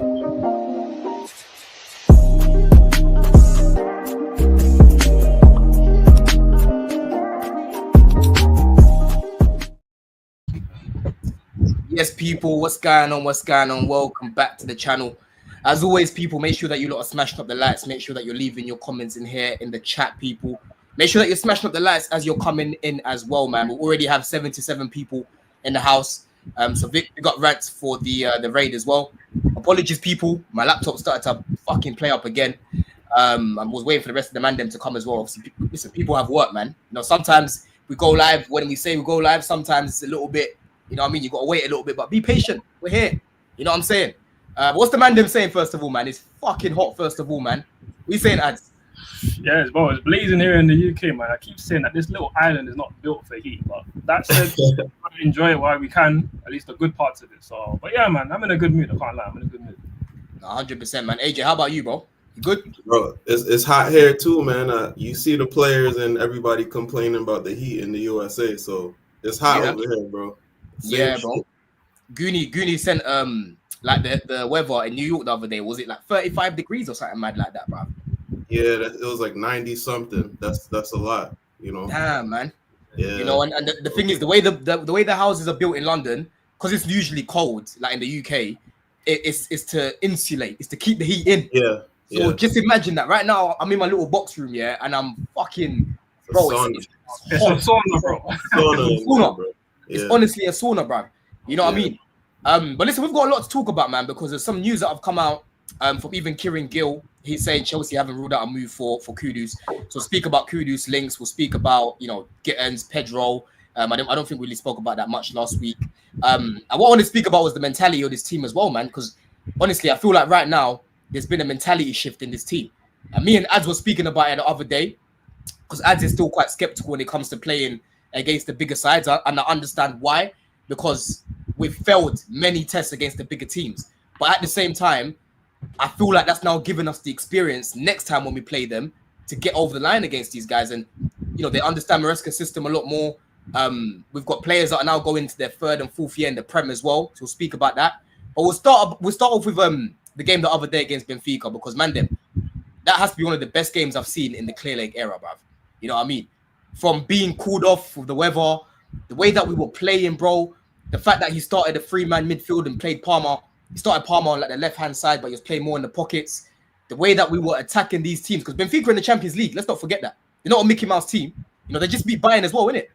Yes, people, what's going on? What's going on? Welcome back to the channel. As always, people, make sure that you lot are smashing up the likes. Make sure that you're leaving your comments in here in the chat, people. Make sure that you're smashing up the likes as you're coming in as well, man. We already have 77 people in the house. So Vic, we got rants for the raid as well. Apologies, people. My laptop started to fucking play up again. I was waiting for the rest of the mandem to come as well. Obviously, listen, people have work, man. You know, sometimes we go live when we say we go live. Sometimes it's a little bit. You know what I mean? You got to wait a little bit, but be patient. We're here. You know what I'm saying? What's the man them saying, first of all, man? It's fucking hot, first of all, man. We saying, ads? Yeah, bro, it's blazing here in the UK, man. I keep saying that this little island is not built for heat, but that said, we enjoy it while we can, at least the good parts of it. So, but yeah, man, I'm in a good mood. I can't lie, I'm in a good mood. 100%, man. AJ, how about you, bro? You good? Bro, it's hot here too, man. You see the players and everybody complaining about the heat in the USA, so it's hot over here, bro. Yeah, bro. Goonie sent like the weather in New York the other day. Was it like 35 degrees or something mad like that, bro? Yeah, it was like 90 something. That's a lot, you know. Damn, man. Yeah. You know, and the thing is, the way the houses are built in London, because it's usually cold, like in the UK, it's to insulate, it's to keep the heat in. Yeah. So just imagine that right now I'm in my little box room, yeah, and I'm fucking bro. It's a sauna, bro. Sauna. Yeah. It's honestly a sauna, bro. You know what I mean? But listen, we've got a lot to talk about, man, because there's some news that have come out from even Kieran Gill. He's saying Chelsea haven't ruled out a move for Kudus. So we'll speak about Kudus links. We'll speak about, you know, Gittens, Pedro. I don't think we really spoke about that much last week. And what I want to speak about was the mentality of this team as well, man, because honestly, I feel like right now there's been a mentality shift in this team. And me and Ads were speaking about it the other day, because Ads is still quite skeptical when it comes to playing against the bigger sides, and I understand why, because we've failed many tests against the bigger teams. But at the same time, I feel like that's now given us the experience next time when we play them to get over the line against these guys. And, you know, they understand Maresca's system a lot more. We've got players that are now going into their third and fourth year in the Prem as well. So we'll speak about that. But we'll start off with the game the other day against Benfica, because, man, that has to be one of the best games I've seen in the Clear Lake era, bruv. You know what I mean? From being cooled off with the weather, the way that we were playing, bro, the fact that he started a three-man midfield and played Palmer. He started Palmer on like the left-hand side, but he was playing more in the pockets. The way that we were attacking these teams, because Benfica in the Champions League, let's not forget that. They're not a Mickey Mouse team. You know, they just beat Bayern as well, innit?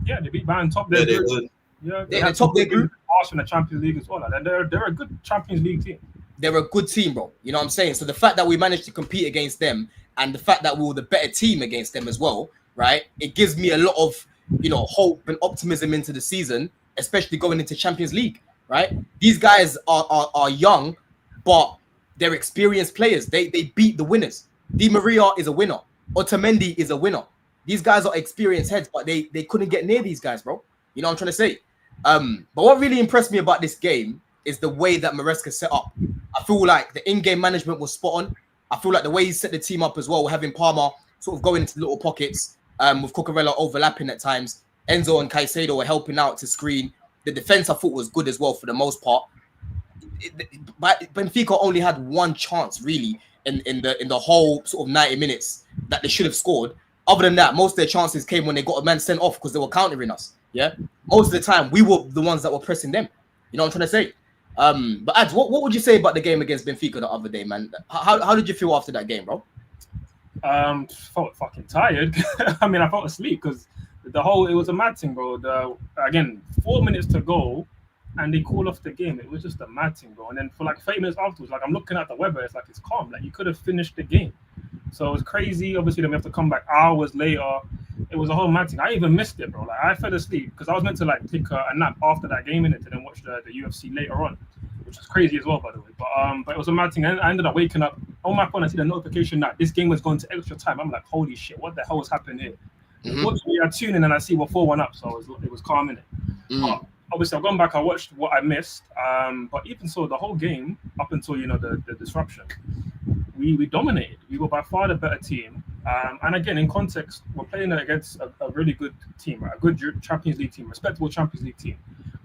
Yeah, they beat Bayern top their group. Yeah, they had top their group. In the Champions League as well. Like, they're a good Champions League team. They're a good team, bro. You know what I'm saying? So the fact that we managed to compete against them, and the fact that we were the better team against them as well, right? It gives me a lot of, you know, hope and optimism into the season, especially going into Champions League, right? These guys are young, but they're experienced players. They beat the winners. Di Maria is a winner. Otamendi is a winner. These guys are experienced heads, but they couldn't get near these guys, bro. You know what I'm trying to say? But what really impressed me about this game is the way that Maresca set up. I feel like the in-game management was spot on. I feel like the way he set the team up as well, having Palmer sort of going into little pockets, with Cucurella overlapping at times. Enzo and Caicedo were helping out to screen. The defense I thought was good as well for the most part. Benfica only had one chance really in the whole sort of 90 minutes that they should have scored. Other than that, most of their chances came when they got a man sent off because they were countering us. Yeah, most of the time we were the ones that were pressing them. You know what I'm trying to say? But Ads, what would you say about the game against Benfica the other day, man? How did you feel after that game, bro? Felt fucking tired. I mean, I felt asleep because it was a mad thing, bro. Again, 4 minutes to go, and they call off the game. It was just a mad thing, bro. And then for like 30 minutes afterwards, like I'm looking at the weather, it's like it's calm. Like you could have finished the game. So it was crazy. Obviously, then we have to come back hours later. It was a whole mad thing. I even missed it, bro. Like I fell asleep because I was meant to like take a nap after that game in it to then watch the UFC later on, which was crazy as well, by the way. But it was a mad thing. And I ended up waking up on my phone. I see the notification that this game was going to extra time. I'm like, holy shit, what the hell was happening here? Unfortunately, I tune in and I see we're 4-1 up, so it was calm in it. Obviously, I've gone back. I watched what I missed. But even so, the whole game up until the disruption, we dominated. We were by far the better team. And again, in context, we're playing against a really good team, right? A good Champions League team, respectable Champions League team.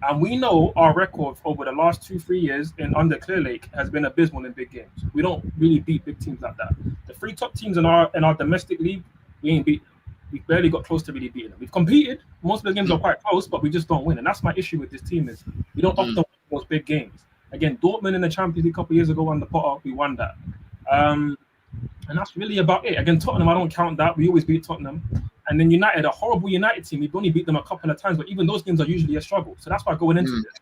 And we know our record over the last 2-3 years in under Clear Lake has been abysmal in big games. We don't really beat big teams like that. The 3 top teams in our domestic league, we ain't beat them. We barely got close to really beating them. We've competed. Most of the games are quite close, but we just don't win. And that's my issue with this team is we don't often win those big games. Again, Dortmund in the Champions League a couple of years ago under Potter, we won that. And that's really about it. Again, Tottenham, I don't count that. We always beat Tottenham. And then United, a horrible United team, we've only beat them a couple of times, but even those games are usually a struggle. So that's why going into this,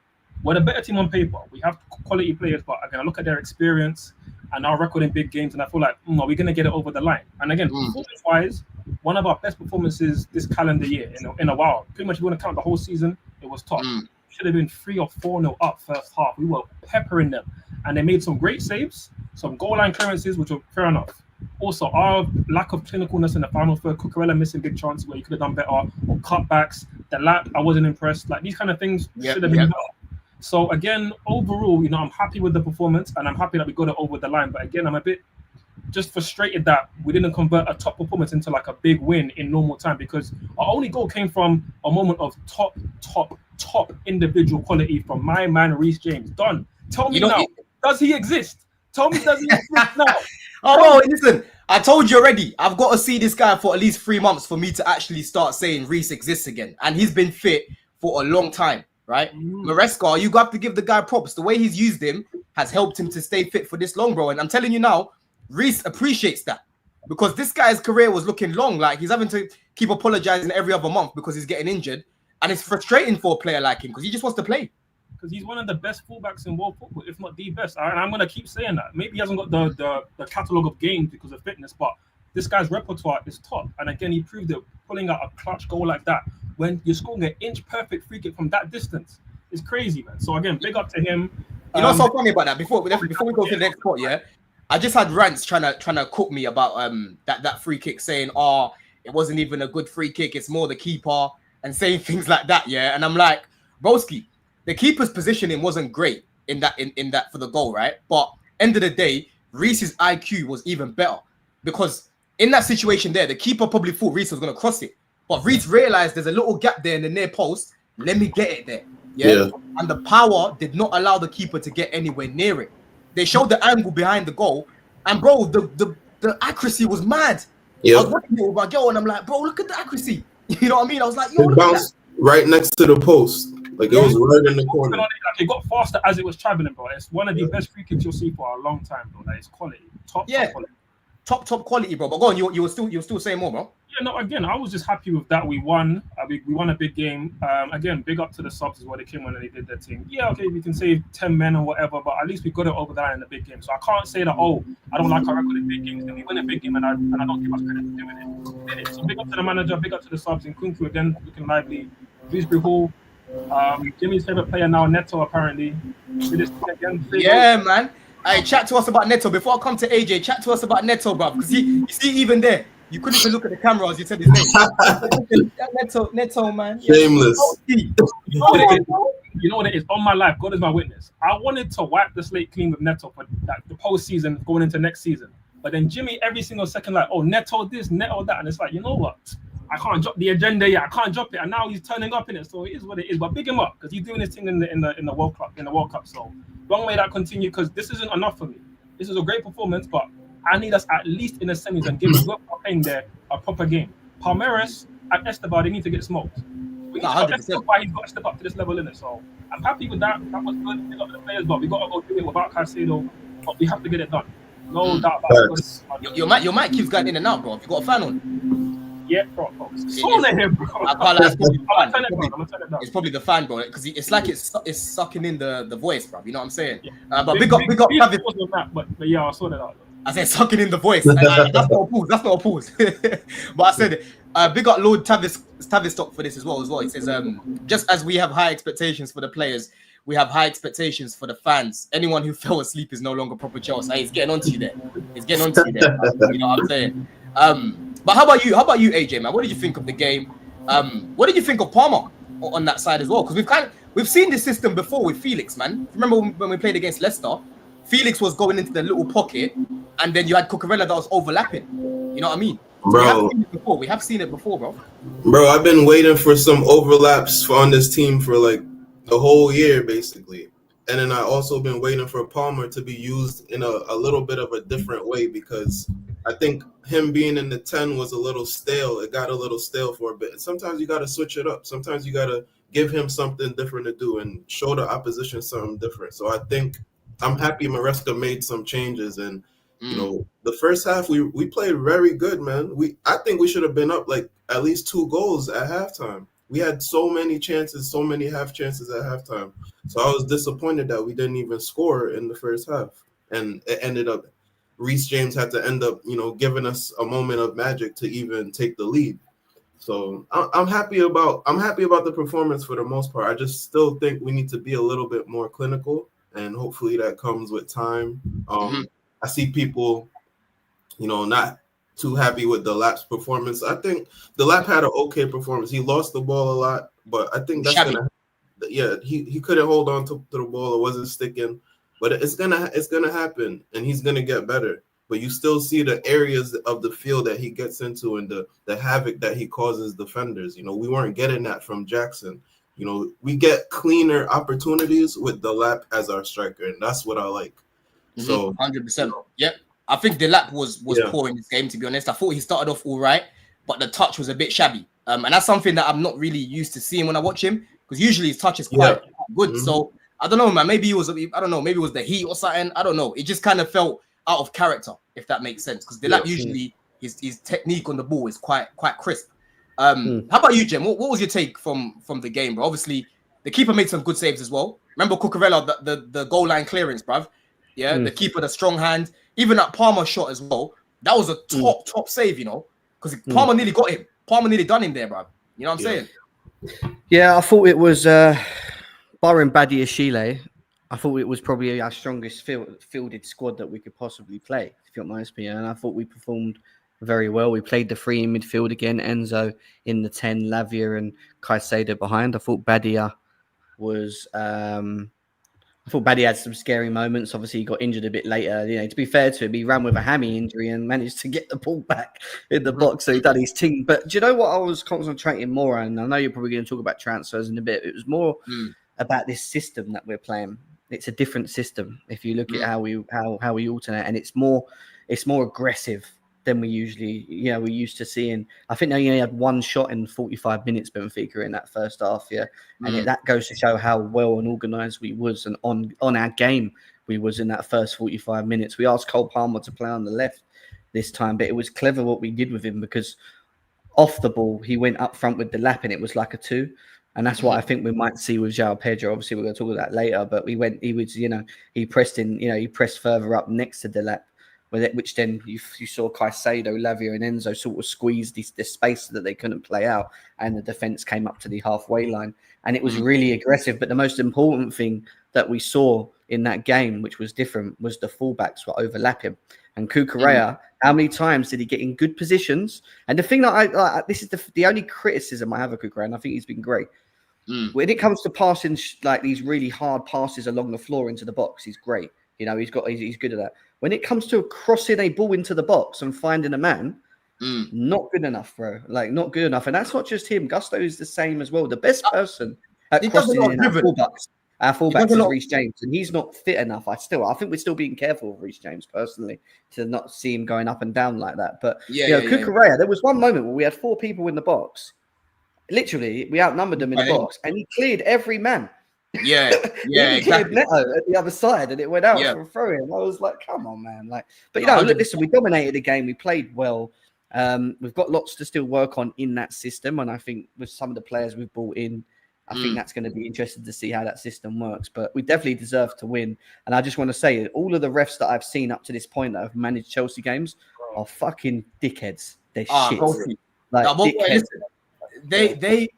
we're the better team on paper. We have quality players, but again, I look at their experience and our record in big games, and I feel like, are we going to get it over the line? And again, performance-wise, one of our best performances this calendar year in a while. Pretty much if you want to count the whole season, it was top. Should have been 3 or 4-0 up first half. We were peppering them. And they made some great saves, some goal line clearances, which were fair enough. Also, our lack of clinicalness in the final third, Cucurella missing big chances where you could have done better, or cutbacks, the lap, I wasn't impressed. Like, these kind of things should have been better. So, again, overall, I'm happy with the performance, and I'm happy that we got it over the line. But again, I'm a bit just frustrated that we didn't convert a top performance into like a big win in normal time, because our only goal came from a moment of top individual quality from my man, Reese James. Don, tell me now, does he exist? Tell me, does he exist now? Oh, listen, I told you already. I've got to see this guy for at least 3 months for me to actually start saying Reese exists again. And he's been fit for a long time, right? Maresca, you got to give the guy props. The way he's used him has helped him to stay fit for this long, bro. And I'm telling you now, Reese appreciates that, because this guy's career was looking long. Like, he's having to keep apologizing every other month because he's getting injured. And it's frustrating for a player like him because he just wants to play. Because he's one of the best fullbacks in world football, if not the best. And I'm going to keep saying that. Maybe he hasn't got the catalogue of games because of fitness, but this guy's repertoire is top. And again, he proved it, pulling out a clutch goal like that when you're scoring an inch-perfect free kick from that distance. It's crazy, man. So again, big up to him. You know what's so funny about that? Before we go to the next spot, I just had rants trying to cook me about that free kick, saying, it wasn't even a good free kick, it's more the keeper, and saying things like that, And I'm like, broski, the keeper's positioning wasn't great in that for the goal, right? But end of the day, Reese's IQ was even better, because in that situation there, the keeper probably thought Reese was going to cross it, but Reese realized there's a little gap there in the near post. Let me get it there, And the power did not allow the keeper to get anywhere near it. They showed the angle behind the goal, and bro, the accuracy was mad. I was watching it with my girl, and I'm like, bro, look at the accuracy. You know what I mean? I was like, yo, it bounced right next to the post. Like, it was right in the corner. Like, it got faster as it was traveling, bro. It's one of the best free kicks you'll see for a long time, bro. Like, it's quality. Top quality. Top quality, bro. But go on, you were still saying more, bro. Yeah, no, again, I was just happy with that. We won. We won a big game. Again, big up to the subs is what they came when they did their thing. Yeah, okay, we can save 10 men or whatever, but at least we got it over the line in the big game. So I can't say that, I don't like our record in big games. Then we win a big game and I don't give us credit for doing it. Did it. So big up to the manager, big up to the subs. And Kung Fu again, looking lively. Dewsbury Hall. Jimmy's favorite player now, Neto, apparently. Yeah, man. Hey, chat to us about Neto. Before I come to AJ, chat to us about Neto, bro. Because you see, even there, you couldn't even look at the camera as you said his name. Neto, man. Shameless. You know what it is? On my life, God is my witness. I wanted to wipe the slate clean with Neto for the postseason going into next season. But then Jimmy, every single second, like, Neto this, Neto that. And it's like, you know what? I can't drop the agenda yet. I can't drop it. And now he's turning up in it. So it is what it is. But big him up, because he's doing his thing in the World Cup. So long way that continue, because this isn't enough for me. This is a great performance, but I need us at least in the semis and give us playing there a proper game. Palmeiras and Esteban, they need to get smoked. We need to why he's got to step up to this level in it. So I'm happy with that. That was good. We got the players, but we got to go do it without Caicedo. But we have to get it done. No doubt about it. Your mic keeps going in and out, bro. Have you got a fan on? Yeah, bro. Sauna here, bro. I can't lie. It's probably the fan, bro. Because it's like it's sucking in the voice, bro. You know what I'm saying? Yeah. But big up. But yeah, I saw that out. I said sucking in the voice. That's not a pause. But I said big up Lord Tavistock for this as well. He says, just as we have high expectations for the players, we have high expectations for the fans. Anyone who fell asleep is no longer proper Chels. Hey, he's getting onto you there. You know what I'm saying? But how about you, AJ, man? What did you think of the game? What did you think of Palmer on that side as well? Because we've seen this system before with Felix, man. Remember when we played against Leicester? Felix was going into the little pocket, and then you had Cucurella that was overlapping. You know what I mean? Bro, we have seen it before, bro. Bro, I've been waiting for some overlaps on this team for like the whole year, basically. And then I also been waiting for Palmer to be used in a little bit of a different way, because I think him being in the 10 was a little stale. It got a little stale for a bit. Sometimes you got to switch it up. Sometimes you got to give him something different to do and show the opposition something different. So I think I'm happy Maresca made some changes. And, you know, the first half we played very good, man. I think we should have been up like at least 2 goals at halftime. We had so many chances, so many half chances at halftime. So I was disappointed that we didn't even score in the first half. And it ended up, Reese James had to end up, you know, giving us a moment of magic to even take the lead. So I'm happy about the performance for the most part. I just still think we need to be a little bit more clinical, and hopefully that comes with time. I see people, you know, not too happy with the Lap's performance. I think the Lap had an okay performance. He lost the ball a lot, but I think that's gonna. Yeah, he couldn't hold on to the ball. It wasn't sticking, but it's gonna happen, and he's gonna get better. But you still see the areas of the field that he gets into and the havoc that he causes defenders. You know, we weren't getting that from Jackson. You know, we get cleaner opportunities with the Lap as our striker, and that's what I like. So 100%. Yep. I think the Lap was poor in this game, to be honest. I thought he started off all right, but the touch was a bit shabby. And that's something that I'm not really used to seeing when I watch him, because usually his touch is quite good. So I don't know, man. Maybe maybe it was the heat or something. I don't know. It just kind of felt out of character, if that makes sense. Because the Lap usually his technique on the ball is quite crisp. How about you, Jim? What was your take from the game, bro? Obviously, the keeper made some good saves as well. Remember Cucurella, the goal line clearance, bruv. Yeah, the keeper, the strong hand. Even that Palmer shot as well. That was a top save, you know, because Palmer nearly got him. Palmer nearly done him there, bruv. You know what I'm saying? Yeah, I thought it was, barring Badiashile, I thought it was probably our strongest fielded squad that we could possibly play, if you want my opinion. And I thought we performed very well. We played the 3 in midfield again, Enzo in the 10, Lavia and Caicedo behind. I thought Badia was... I thought Badia had some scary moments. Obviously, he got injured a bit later. You know, to be fair to him, he ran with a hammy injury and managed to get the ball back in the box. So he done his thing. But do you know what I was concentrating more on? I know you're probably going to talk about transfers in a bit. It was more about this system that we're playing. It's a different system. If you look at how we alternate, and it's more aggressive than we usually, we used to seeing. I think they only had 1 shot in 45 minutes, Benfica, in that first half, and that goes to show how well and organised we was, and on our game we was in that first 45 minutes. We asked Cole Palmer to play on the left this time, but it was clever what we did with him, because off the ball he went up front with the Lap, and it was like a 2. And that's what I think we might see with João Pedro. Obviously, we're going to talk about that later, but he pressed in, he pressed further up next to the Lap, which then you saw Caicedo, Lavia and Enzo sort of squeeze the space that they couldn't play out, and the defence came up to the halfway line, and it was really aggressive. But the most important thing that we saw in that game, which was different, was the fullbacks were overlapping. And Cucurella, how many times did he get in good positions? And the thing that this is the only criticism I have of Cucurella, and I think he's been great. When it comes to passing like these really hard passes along the floor into the box, he's great. You know, he's good at that. When it comes to crossing a ball into the box and finding a man, not good enough, bro. Like, not good enough. And that's not just him. Gusto is the same as well. The best person at crossing in our fullbacks is Reese James, and he's not fit enough. I think we're still being careful of Reese James personally to not see him going up and down like that. But Cucurella, there was one moment where we had 4 people in the box. Literally, we outnumbered them in the box, and he cleared every man. He cleared Neto at the other side, and it went out for a throw-in. I was like, "Come on, man!" Listen, we dominated the game. We played well. We've got lots to still work on in that system, and I think with some of the players we've brought in, I think that's going to be interesting to see how that system works. But we definitely deserve to win. And I just want to say, all of the refs that I've seen up to this point that have managed Chelsea games are fucking dickheads. They're shit. Dickheads. They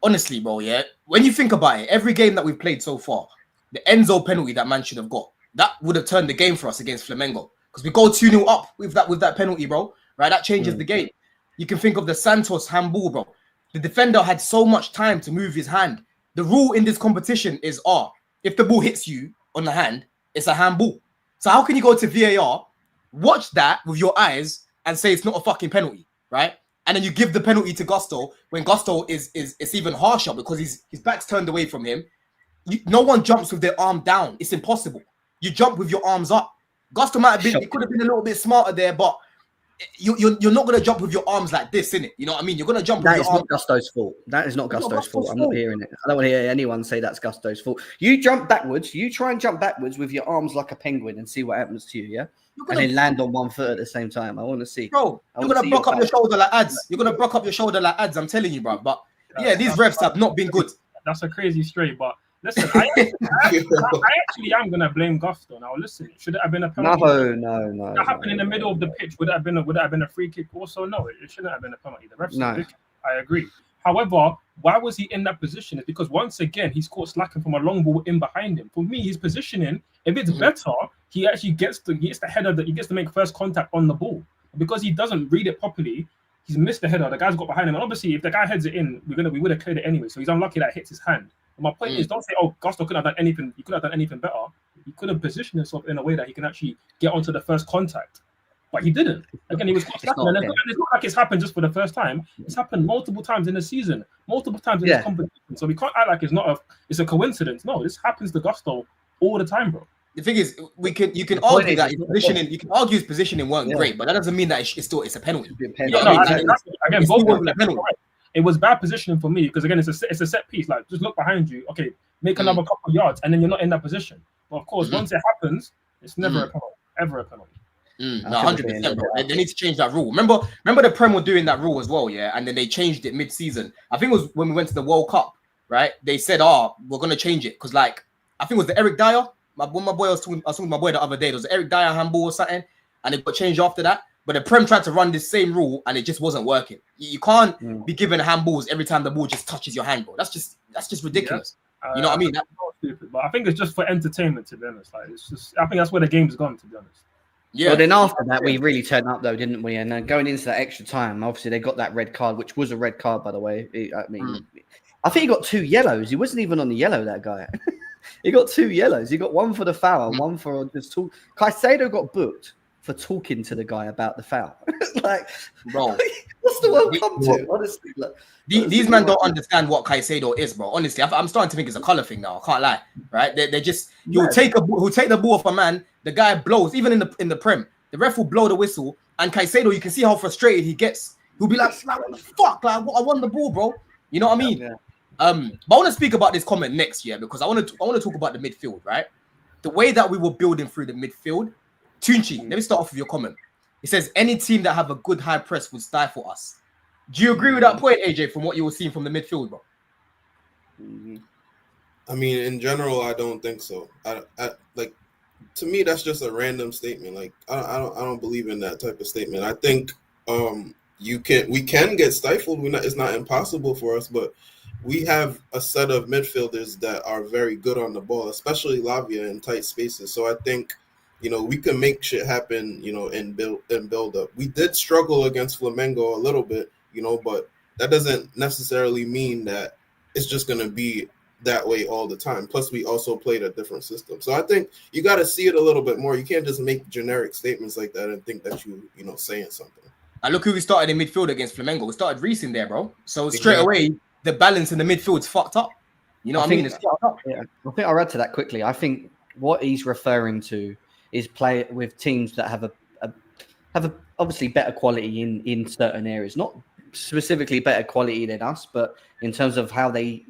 honestly, bro, when you think about it, every game that we've played so far, the Enzo penalty that man should have got, that would have turned the game for us against Flamengo, because we go 2-0 up with that penalty, bro. Right, that changes the game. You can think of the Santos handball, bro. The defender had so much time to move his hand. The rule in this competition is if the ball hits you on the hand, it's a handball. So how can you go to VAR, watch that with your eyes, and say it's not a fucking penalty, right? And then you give the penalty to Gusto when Gusto is even harsher, because his back's turned away from him. no one jumps with their arm down. It's impossible. You jump with your arms up. Gusto might have been, it could have been a little bit smarter there, but you're not going to jump with your arms like this, innit? You know what I mean? You're going to jump with your arms. That is not Gusto's fault. That is not Gusto's fault. I'm not hearing it. I don't want to hear anyone say that's Gusto's fault. You jump backwards. You try and jump backwards with your arms like a penguin and see what happens to you, yeah? And then land on one foot at the same time. I want to see. Bro, you're going to block up your shoulder like ads. You're going to block up your shoulder like ads. I'm telling you, bro. But yeah, these refs have not been good. That's a crazy straight, but listen, I actually am gonna blame Gusto. Now, listen, should it have been a penalty? No. That happened in the middle of the pitch. Would it have been a free kick? Also, no, it shouldn't have been a penalty. The refs, I agree. However, why was he in that position? It's because once again he's caught slacking from a long ball in behind him. For me, his positioning, if it's better, he actually gets the header that he gets to make first contact on the ball. Because he doesn't read it properly, he's missed the header. The guy's got behind him, and obviously, if the guy heads it in, we would have cleared it anyway. So he's unlucky that it hits his hand. And my point is, don't say, "Oh, Gusto couldn't have done anything. He could have done anything better." He could have positioned himself in a way that he can actually get onto the first contact, but he didn't. Again, he was slacking, and it's not like it's happened just for the first time. It's happened multiple times in the season, multiple times in this competition. So we can't act like it's a coincidence. No, this happens to Gusto all the time, bro. The thing is, you can argue that his positioning. You can argue his positioning weren't great, but that doesn't mean that it's a penalty. Again, both a penalty. It was bad positioning for me because again, it's a set piece. Like, just look behind you. Okay, make another couple of yards, and then you're not in that position. But of course, once it happens, it's never a penalty, ever a penalty. 100%, bro. They need to change that rule. Remember the Prem were doing that rule as well, yeah, and then they changed it mid-season. I think it was when we went to the World Cup, right? They said, we're gonna change it because, like, I think it was the Eric Dyer. I was talking with my boy the other day. There was an Eric Dyer handball or something, and it got changed after that. But the Prem tried to run this same rule, and it just wasn't working. You can't be given handballs every time the ball just touches your hand, bro. That's just ridiculous. Yeah. You know what I mean? That's not stupid, but I think it's just for entertainment, to be honest. Like, it's just, I think that's where the game's gone, to be honest. Yeah. Well, then after that, we really turned up, though, didn't we? And then going into that extra time, obviously they got that red card, which was a red card, by the way. I think he got 2 yellows. He wasn't even on the yellow, that guy. He got 2 yellows. He got one for the foul and one for just talk. Caicedo got booked for talking to the guy about the foul. Like, bro, what's the world come to? Honestly, like, these men don't understand what Caicedo is, bro. Honestly, I'm starting to think it's a color thing now. I can't lie, right? They just he'll take the ball off a man. The guy blows, even in the Prem. The ref will blow the whistle, and Caicedo, you can see how frustrated he gets. He'll be like, "What the fuck? Like, I won the ball, bro." You know what I mean? Yeah. But I want to speak about this comment next year because I want to talk about the midfield, right? The way that we were building through the midfield. Tunchi, let me start off with your comment. It says any team that have a good high press would stifle us. Do you agree with that point, AJ, from what you were seeing from the midfield, bro? I mean, in general, I don't think so. I like, to me, that's just a random statement. Like, I don't believe in that type of statement. I think we can get stifled. It's not impossible for us, but we have a set of midfielders that are very good on the ball, especially Lavia in tight spaces. So I think, we can make shit happen, and build up. We did struggle against Flamengo a little bit, but that doesn't necessarily mean that it's just going to be that way all the time. Plus, we also played a different system. So I think you got to see it a little bit more. You can't just make generic statements like that and think that saying something. And look who we started in midfield against Flamengo. We started Reese in there, bro. So straight away, the balance in the midfield's fucked up. You know what I mean? It's fucked up. Yeah. I think I'll add to that quickly. I think what he's referring to is play with teams that have a obviously better quality in certain areas, not specifically better quality than us, but in terms of how they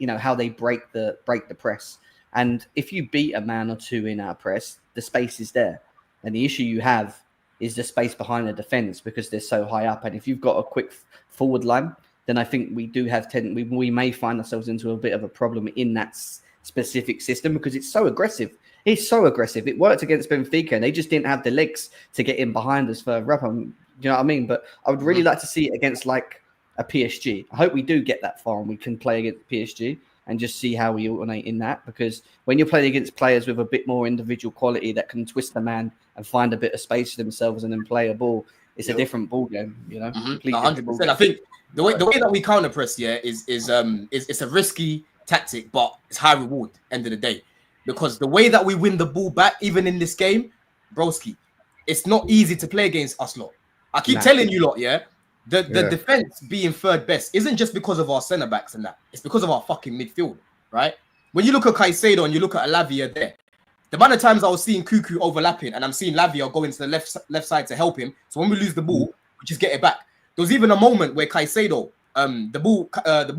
break the press. And if you beat a man or two in our press, the space is there. And the issue you have is the space behind the defense because they're so high up. And if you've got a quick forward line, then I think we do have we may find ourselves into a bit of a problem in that specific system because it's so aggressive. It's so aggressive. It worked against Benfica, and they just didn't have the legs to get in behind us further up. You know what I mean? But I would really like to see it against like a PSG. I hope we do get that far and we can play against PSG and just see how we alternate in that. Because when you're playing against players with a bit more individual quality that can twist the man and find a bit of space for themselves and then play a ball, it's a different ball game. 100%. I think the way that we counter press, is it's a risky tactic, but it's high reward. End of the day. Because the way that we win the ball back, even in this game, broski, it's not easy to play against us lot. I keep telling you lot, the defense being third best isn't just because of our centre backs and that. It's because of our fucking midfield, right? when you look at Caicedo and you look at Lavia there, the amount of times I was seeing Cuckoo overlapping and I'm seeing Lavia go into the left side to help him. So when we lose the ball, we just get it back. There was even a moment where Caicedo, the ball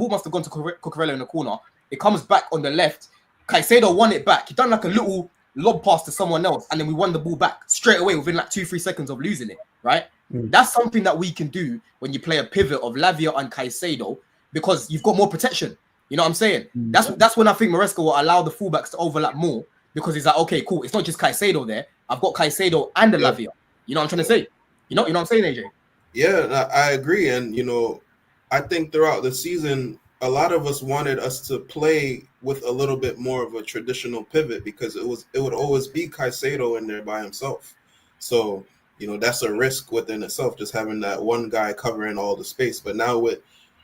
must have gone to Cucurella in the corner. It comes back on the left. Caicedo won it back. He done like a little lob pass to someone else, and then we won the ball back straight away within like 2-3 seconds of losing it, right? That's something that we can do when you play a pivot of Lavia and Caicedo, because you've got more protection. You know what I'm saying? That's when I think Maresca will allow the fullbacks to overlap more, because he's like, okay, cool. It's not just Caicedo there. I've got Caicedo and the Lavia. You know what I'm trying to say? You know what I'm saying, AJ? Yeah, I agree. And, I think throughout the season, a lot of us wanted us to play with a little bit more of a traditional pivot, because it would always be Caicedo in there by himself. So, that's a risk within itself, just having that one guy covering all the space. But now with,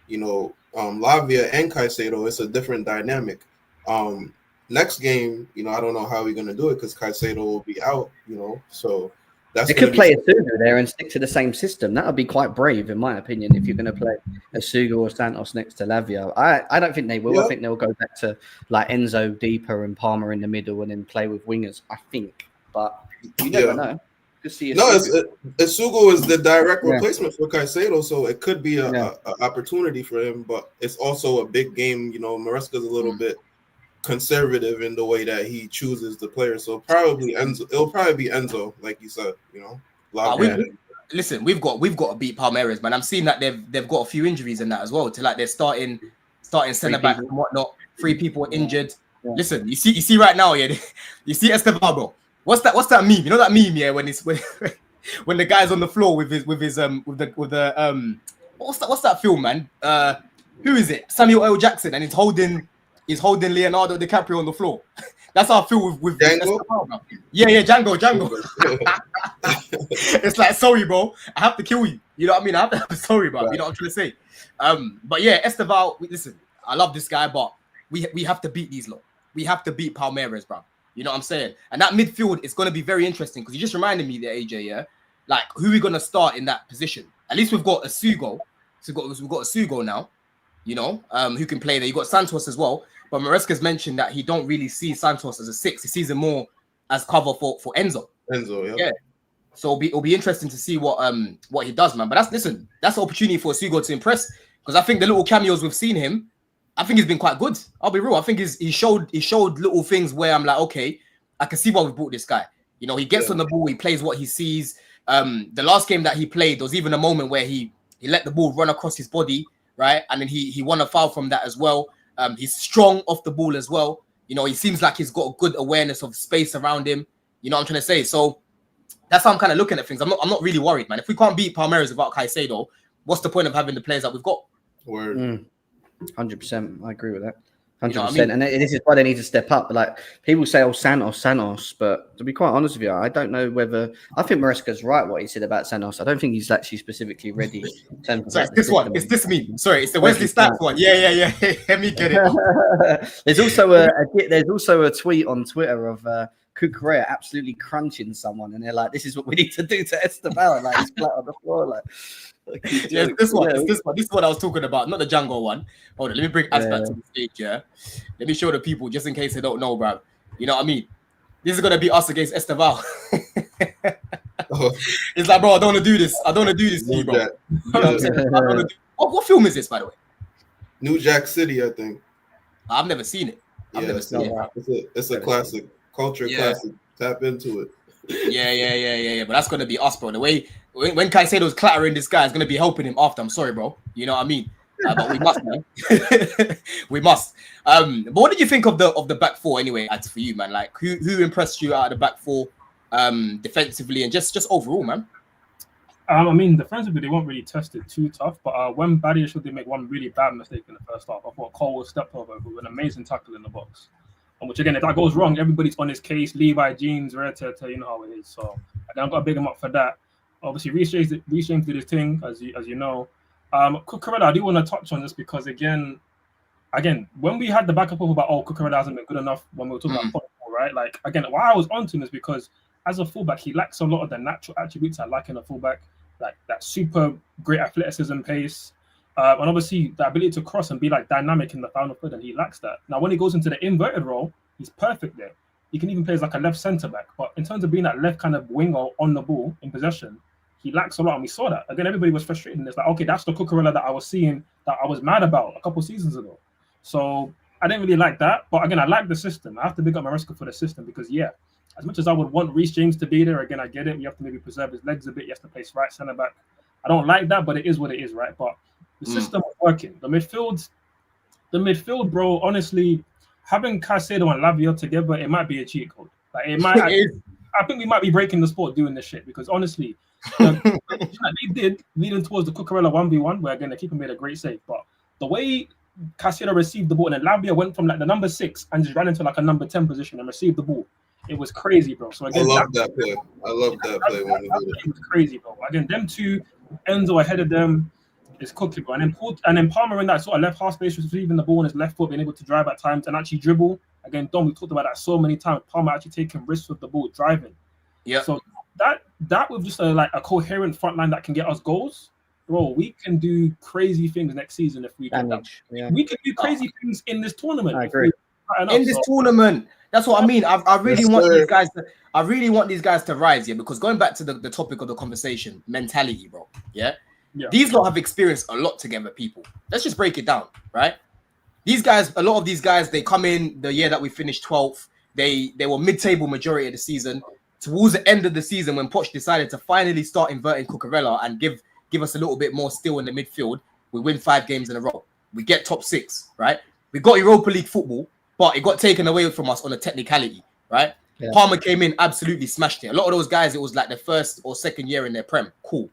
Lavia and Caicedo, it's a different dynamic. Next game, I don't know how we're going to do it, because Caicedo will be out, so that's. They could play Asugo there and stick to the same system. That would be quite brave, in my opinion, if you're going to play Asugo or Santos next to Lavia. I don't think they will. Yeah. I think they'll go back to like Enzo deeper and Palmer in the middle and then play with wingers, I think. But you never know. See Asugo is the direct replacement for Caicedo, so it could be a opportunity for him, but it's also a big game. Maresca's a little bit conservative in the way that he chooses the players, so probably Enzo. It'll probably be Enzo, like you said. Listen, we've got to beat Palmeiras, man. I'm seeing that they've got a few injuries in that as well. To like they're starting centre back and whatnot. 3 people are injured. Yeah. Listen, you see right now, you see Esteban, bro. What's that meme? You know that meme, when the guy's on the floor with the what's that film, man? Who is it? Samuel L. Jackson, and he's holding Leonardo DiCaprio on the floor. That's how I feel with Django. Yeah, Django. It's like, sorry, bro, I have to kill you. You know what I mean? I have to sorry, bro. Right. You know what I'm trying to say? But yeah, Esteban, listen, I love this guy, but we have to beat these lot. We have to beat Palmeiras, bro. You know what I'm saying? And that midfield is going to be very interesting, because you just reminded me there, AJ, yeah? Like, who are we going to start in that position? At least we've got Asugo. So we've got Asugo now, who can play there. You've got Santos as well. But Maresca's mentioned that he don't really see Santos as a 6. He sees him more as cover for Enzo. Yeah. So it'll be interesting to see what he does, man. But that's an opportunity for Asugo to impress, because I think the little cameos we've seen him, I think he's been quite good. I'll be real. I think he showed little things where I'm like, okay, I can see why we brought this guy. He gets on the ball, he plays what he sees. The last game that he played, there was even a moment where he let the ball run across his body, right? And then he won a foul from that as well. He's strong off the ball as well. He seems like he's got a good awareness of space around him. You know what I'm trying to say? So that's how I'm kind of looking at things. I'm not really worried, man. If we can't beat Palmeiras without Caicedo, what's the point of having the players that we've got? Word. 100%. I agree with that. 100%. And this is why they need to step up. Like, people say, oh, Santos. But to be quite honest with you, I don't know whether... I think Maresca's right what he said about Santos. I don't think he's actually specifically ready. Sorry, it's this one. It's this meme. Sorry, it's the Wesley Snipes one. Yeah. Let me get it. There's also a tweet on Twitter of Cucurella absolutely crunching someone. And they're like, this is what we need to do to Esteban. Like, he's flat on the floor. Like... Yeah, this one. This is what I was talking about, not the Django one. Hold on, let me bring As back to the stage. Yeah, let me show the people just in case they don't know, bro. You know what I mean? This is gonna be us against Esteban. It's like, bro, I don't want to do this. I don't want to do this to you, bro. You know what I'm saying? What film is this, by the way? New Jack City, I think. I've never seen it. I've never seen it. It's a classic, classic. Tap into it. Yeah. But that's gonna be us, bro. The way when Caicedo's clattering this guy, is gonna be helping him after. I'm sorry, bro. You know what I mean? But we must, man. We must. But what did you think of the back four anyway? For you, man, like who impressed you out of the back four, defensively and just overall, man? I mean, defensively they weren't really tested too tough, but when Badia should make one really bad mistake in the first half, I thought Cole was stepped over with an amazing tackle in the box. Which again, if that goes wrong, everybody's on his case. Levi, Jeans, Reta, you know how it is. So I've got to big him up for that. Obviously, Reese James did his thing, as you know. Cucurella, I do want to touch on this because again, when we had the backup of about Cucurella hasn't been good enough when we were talking about football, right? Like again, why I was onto him is because as a fullback, he lacks a lot of the natural attributes I like in a fullback, like that super great athleticism, pace. And obviously the ability to cross and be like dynamic in the final third, and he lacks that. Now when he goes into the inverted role, he's perfect there. He can even play as like a left centre back, but in terms of being that left kind of winger on the ball in possession, he lacks a lot, and we saw that. Again, everybody was frustrated. It's like, okay, that's the Cucurella that I was seeing, that I was mad about a couple seasons ago. So I didn't really like that, but again, I like the system. I have to big up Maresca for the system because, yeah, as much as I would want Reese James to be there, again, I get it. You have to maybe preserve his legs a bit. You have to play right centre back. I don't like that, but it is what it is, right? But the system is working. The midfield, bro, honestly, having Caicedo and Lavia together, it might be a cheat code. Like it might. I think we might be breaking the sport doing this shit because honestly, they did leading towards the Cucurella 1v1, where again the keeper made a great save. But the way Caicedo received the ball and then Lavia went from like the number 6 and just ran into like a number 10 position and received the ball, it was crazy, bro. So again, I love that play. I love that play when we did it. It was crazy, bro. Again, them two, Enzo ahead of them. It's cooking, bro. And then Palmer in that sort of left half space, receiving the ball on his left foot, being able to drive at times and actually dribble. Again, Dom, we talked about that so many times. Palmer actually taking risks with the ball, driving. Yeah. So that with just a coherent front line that can get us goals, bro, we can do crazy things next season if we can. Yeah. We can do crazy things in this tournament. I agree. In this tournament, that's what I mean. I really want these guys to. I really want these guys to rise, yeah. Because going back to the topic of the conversation, mentality, bro. Yeah. These lot have experienced a lot together, people. Let's just break it down, right? These guys, a lot of these guys, they come in the year that we finished 12th. They were mid-table majority of the season. Towards the end of the season, when Poch decided to finally start inverting Cucurella and give us a little bit more steel in the midfield, we win 5 games in a row. We get top 6, right? We got Europa League football, but it got taken away from us on a technicality, right? Yeah. Palmer came in, absolutely smashed it. A lot of those guys, it was like their first or second year in their Prem. Cool.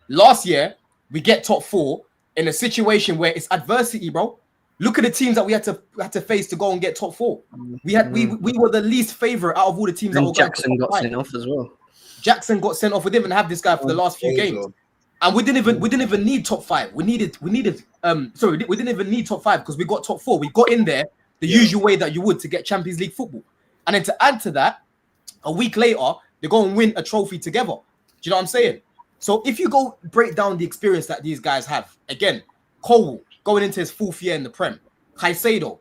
Last year, we get top 4 in a situation where it's adversity, bro. Look at the teams that we had to face to go and get top 4. We were the least favorite out of all the teams. And that Jackson got sent off as well. Jackson got sent off. We didn't even have this guy for the last few games, and we didn't even need top 5. We didn't even need top 5 because we got top 4. We got in there the usual way that you would to get Champions League football, and then to add to that, a week later they go and win a trophy together. Do you know what I'm saying? So if you go break down the experience that these guys have, again, Cole going into his 4th year in the Prem, Caicedo,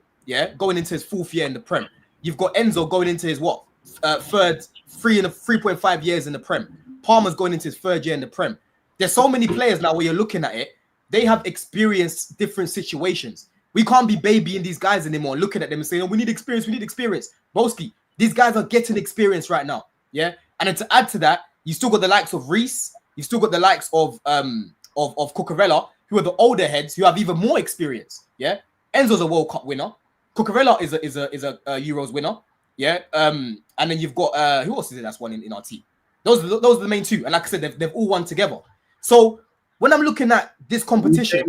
going into his 4th year in the Prem. You've got Enzo going into his 3.5 years in the Prem. Palmer's going into his 3rd year in the Prem. There's so many players now where you're looking at it, they have experienced different situations. We can't be babying these guys anymore, looking at them and saying, oh, we need experience. Boski, these guys are getting experience right now, yeah? And then to add to that, you still got the likes of Reese, you still got the likes of Cucurella, who are the older heads who have even more experience. Yeah, Enzo's a World Cup winner. Cucurella is a Euros winner. Yeah, and then you've got who else is it that's won in our team? Those are the main 2. And like I said, they've all won together. So when I'm looking at this competition,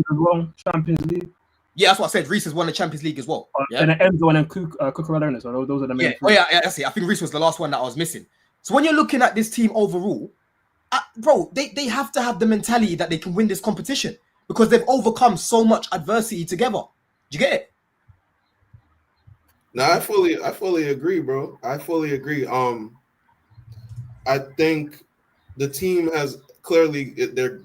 Champions League. Yeah, that's what I said. Reese has won the Champions League as well. And then Enzo and then Cucurella. So those are the main. Yeah. 3. That's it. I think Reese was the last one that I was missing. So when you're looking at this team overall, bro, they have to have the mentality that they can win this competition because they've overcome so much adversity together. Do you get it? No, I fully agree, bro. I fully agree. I think the team has clearly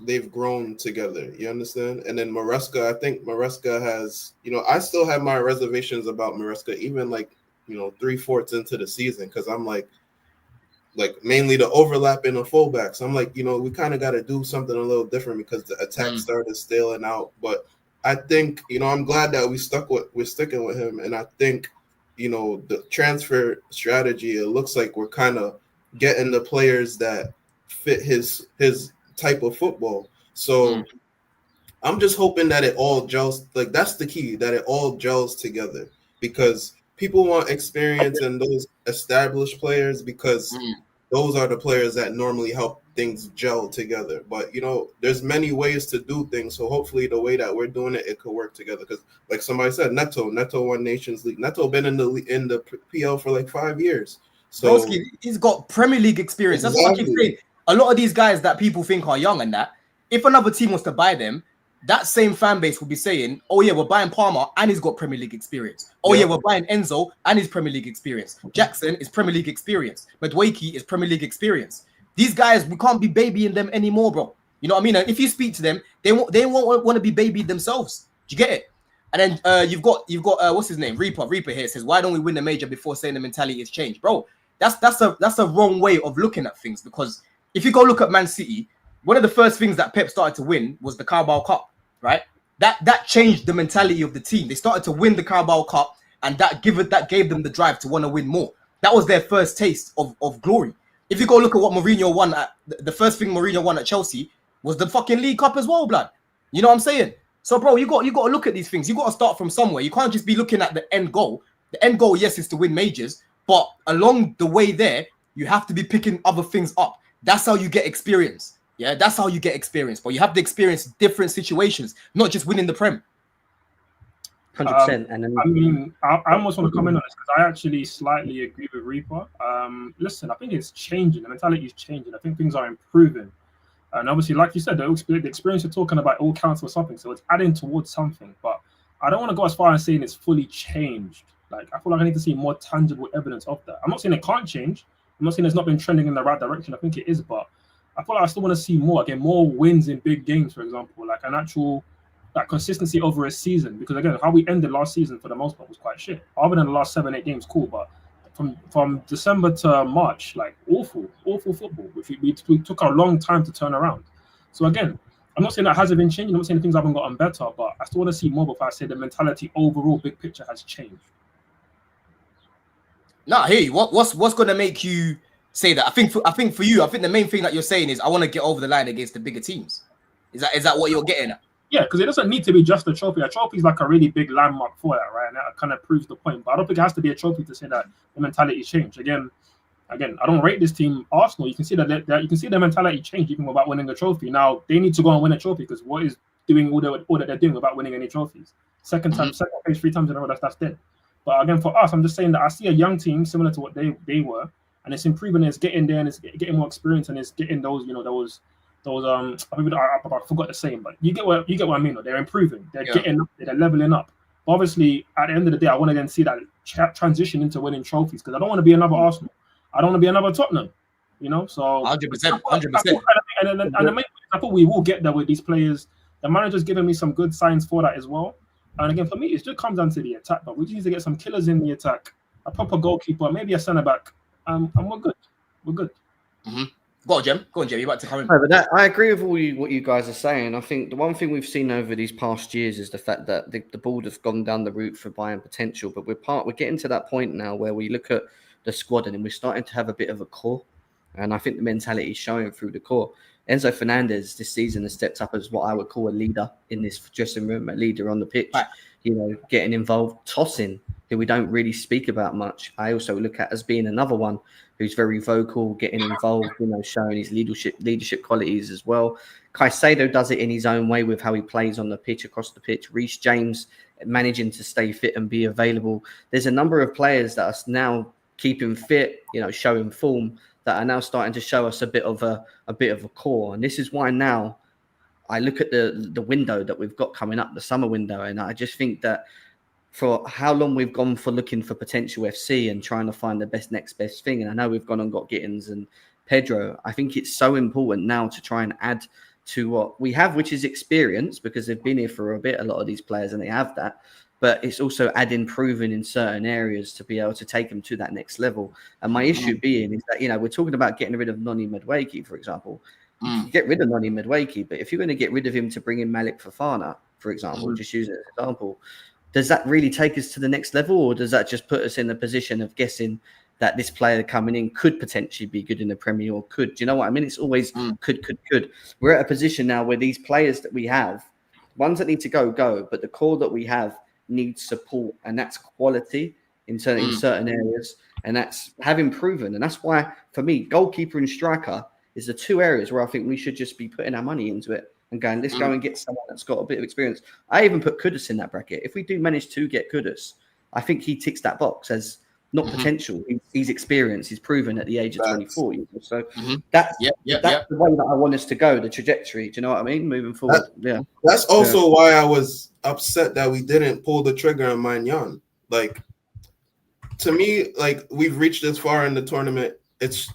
they've grown together. You understand? And then Maresca, I think Maresca has. I still have my reservations about Maresca, even 3/4 into the season, because I'm like mainly the overlap in the fullbacks. I'm like, we kind of got to do something a little different because the attack started staling out. But I think, I'm glad that we're sticking with him. And I think, the transfer strategy, it looks like we're kind of getting the players that fit his type of football. So I'm just hoping that it all gels. Like, that's the key, that it all gels together, because people want experience in those established players because those are the players that normally help things gel together. But, there's many ways to do things. So hopefully the way that we're doing it, it could work together. Because like somebody said, Neto won Nations League. Neto been in the PL for 5 years. So Broski, he's got Premier League experience. That's what I keep saying. A lot of these guys that people think are young and that, if another team was to buy them, that same fan base will be saying, oh yeah, we're buying Palmer and he's got Premier League experience. Oh yeah, we're buying Enzo and his Premier League experience. Jackson is Premier League experience. Madueke is Premier League experience. These guys, we can't be babying them anymore, bro. You know what I mean? And if you speak to them, they won't want to be babied themselves. Do you get it? And then you've got what's his name? Reaper here says, why don't we win the major before saying the mentality has changed? Bro, that's a wrong way of looking at things, because if you go look at Man City, one of the first things that Pep started to win was the Carabao Cup, right? That changed the mentality of the team. They started to win the Carabao Cup, and that gave them the drive to want to win more. That was their first taste of glory. If you go look at what Mourinho won the first thing Mourinho won at Chelsea was the fucking League Cup as well, blood. You know what I'm saying? So, bro, you got to look at these things. You got to start from somewhere. You can't just be looking at the end goal. The end goal, yes, is to win majors, but along the way there, you have to be picking other things up. That's how you get experience. Yeah, that's how you get experience. But you have to experience different situations, not just winning the Prem. 100%. And then, I mean, I almost want to comment on this because I actually slightly agree with Reaper. Listen, I think it's changing. The mentality is changing. I think things are improving. And obviously, like you said, the experience you're talking about all counts for something. So it's adding towards something. But I don't want to go as far as saying it's fully changed. Like, I feel like I need to see more tangible evidence of that. I'm not saying it can't change. I'm not saying it's not been trending in the right direction. I think it is. But I feel like I still want to see more. Again, more wins in big games, for example. Like an actual consistency over a season. Because, again, how we ended last season, for the most part, was quite shit. Other than the last 7-8 games, cool. But from December to March, like awful football. We took a long time to turn around. So again, I'm not saying that hasn't been changing. I'm not saying things haven't gotten better, but I still want to see more before I say the mentality overall, big picture, has changed. Nah, hey, what's going to make you say that? I think for you, I think the main thing that you're saying is I want to get over the line against the bigger teams. Is that what you're getting at? Yeah, because it doesn't need to be just a trophy. A trophy is like a really big landmark for that, right? And that kind of proves the point. But I don't think it has to be a trophy to say that the mentality changed. Again, I don't rate this team, Arsenal. You can see that you can see their mentality change even without winning a trophy. Now they need to go and win a trophy because what is doing all that they're doing without winning any trophies? Second place 3 times in a row. That's dead. But again, for us, I'm just saying that I see a young team similar to what they were, and it's improving. And it's getting there, and it's getting more experience, and it's getting those I forgot the saying, but you get what I mean. They're improving. They're getting up. They're leveling up. But obviously, at the end of the day, I want to then see that transition into winning trophies because I don't want to be another Arsenal. I don't want to be another Tottenham. You know, so 100%. And the main thing, I thought we will get there with these players. The manager's given me some good signs for that as well. And again, for me, it just comes down to the attack. But we just need to get some killers in the attack, a proper goalkeeper, maybe a centre back, and we're good. We're good. Mm-hmm. Go on, Jem. You're about to come in. No, but I agree with what you guys are saying. I think the one thing we've seen over these past years is the fact that the board has gone down the route for buying potential. But we're getting to that point now where we look at the squad and we're starting to have a bit of a core. And I think the mentality is showing through the core. Enzo Fernandez this season has stepped up as what I would call a leader in this dressing room, a leader on the pitch, right. You know, getting involved, tossing, who we don't really speak about much. I also look at as being another one who's very vocal, getting involved, you know, showing his leadership qualities as well. Caicedo does it in his own way with how he plays on the pitch, across the pitch. Reese James managing to stay fit and be available. There's a number of players that are now keeping fit, you know, showing form, that are now starting to show us a bit of a core. And this is why now I look at the window that we've got coming up, the summer window, and I just think that for how long we've gone for looking for potential FC and trying to find the next best thing, and I know we've gone and got Gittens and Pedro, I think it's so important now to try and add to what we have, which is experience, because they've been here for a bit, a lot of these players, and they have that. But it's also adding proven in certain areas to be able to take them to that next level. And my issue being is that, you know, we're talking about getting rid of Noni Madueke, for example. Get rid of Noni Madueke, but if you're going to get rid of him to bring in Malik Fofana, for example, just using it as an example, does that really take us to the next level, or does that just put us in a position of guessing that this player coming in could potentially be good in the Premier, or could? Do you know what I mean? It's always could. We're at a position now where these players that we have, ones that need to go, but the core that we have needs support, and that's quality in certain areas, and that's having proven. And that's why, for me, goalkeeper and striker is the two areas where I think we should just be putting our money into it and going, let's go and get someone that's got a bit of experience. I even put Kudus in that bracket. If we do manage to get Kudus, I think he ticks that box as not potential. He's experienced. He's proven at the age of 24. So that's the way that I want us to go, the trajectory. Do you know what I mean? Moving forward. That's also why I was upset that we didn't pull the trigger on Magnan. Like, to me, like, we've reached this far in the tournament. It's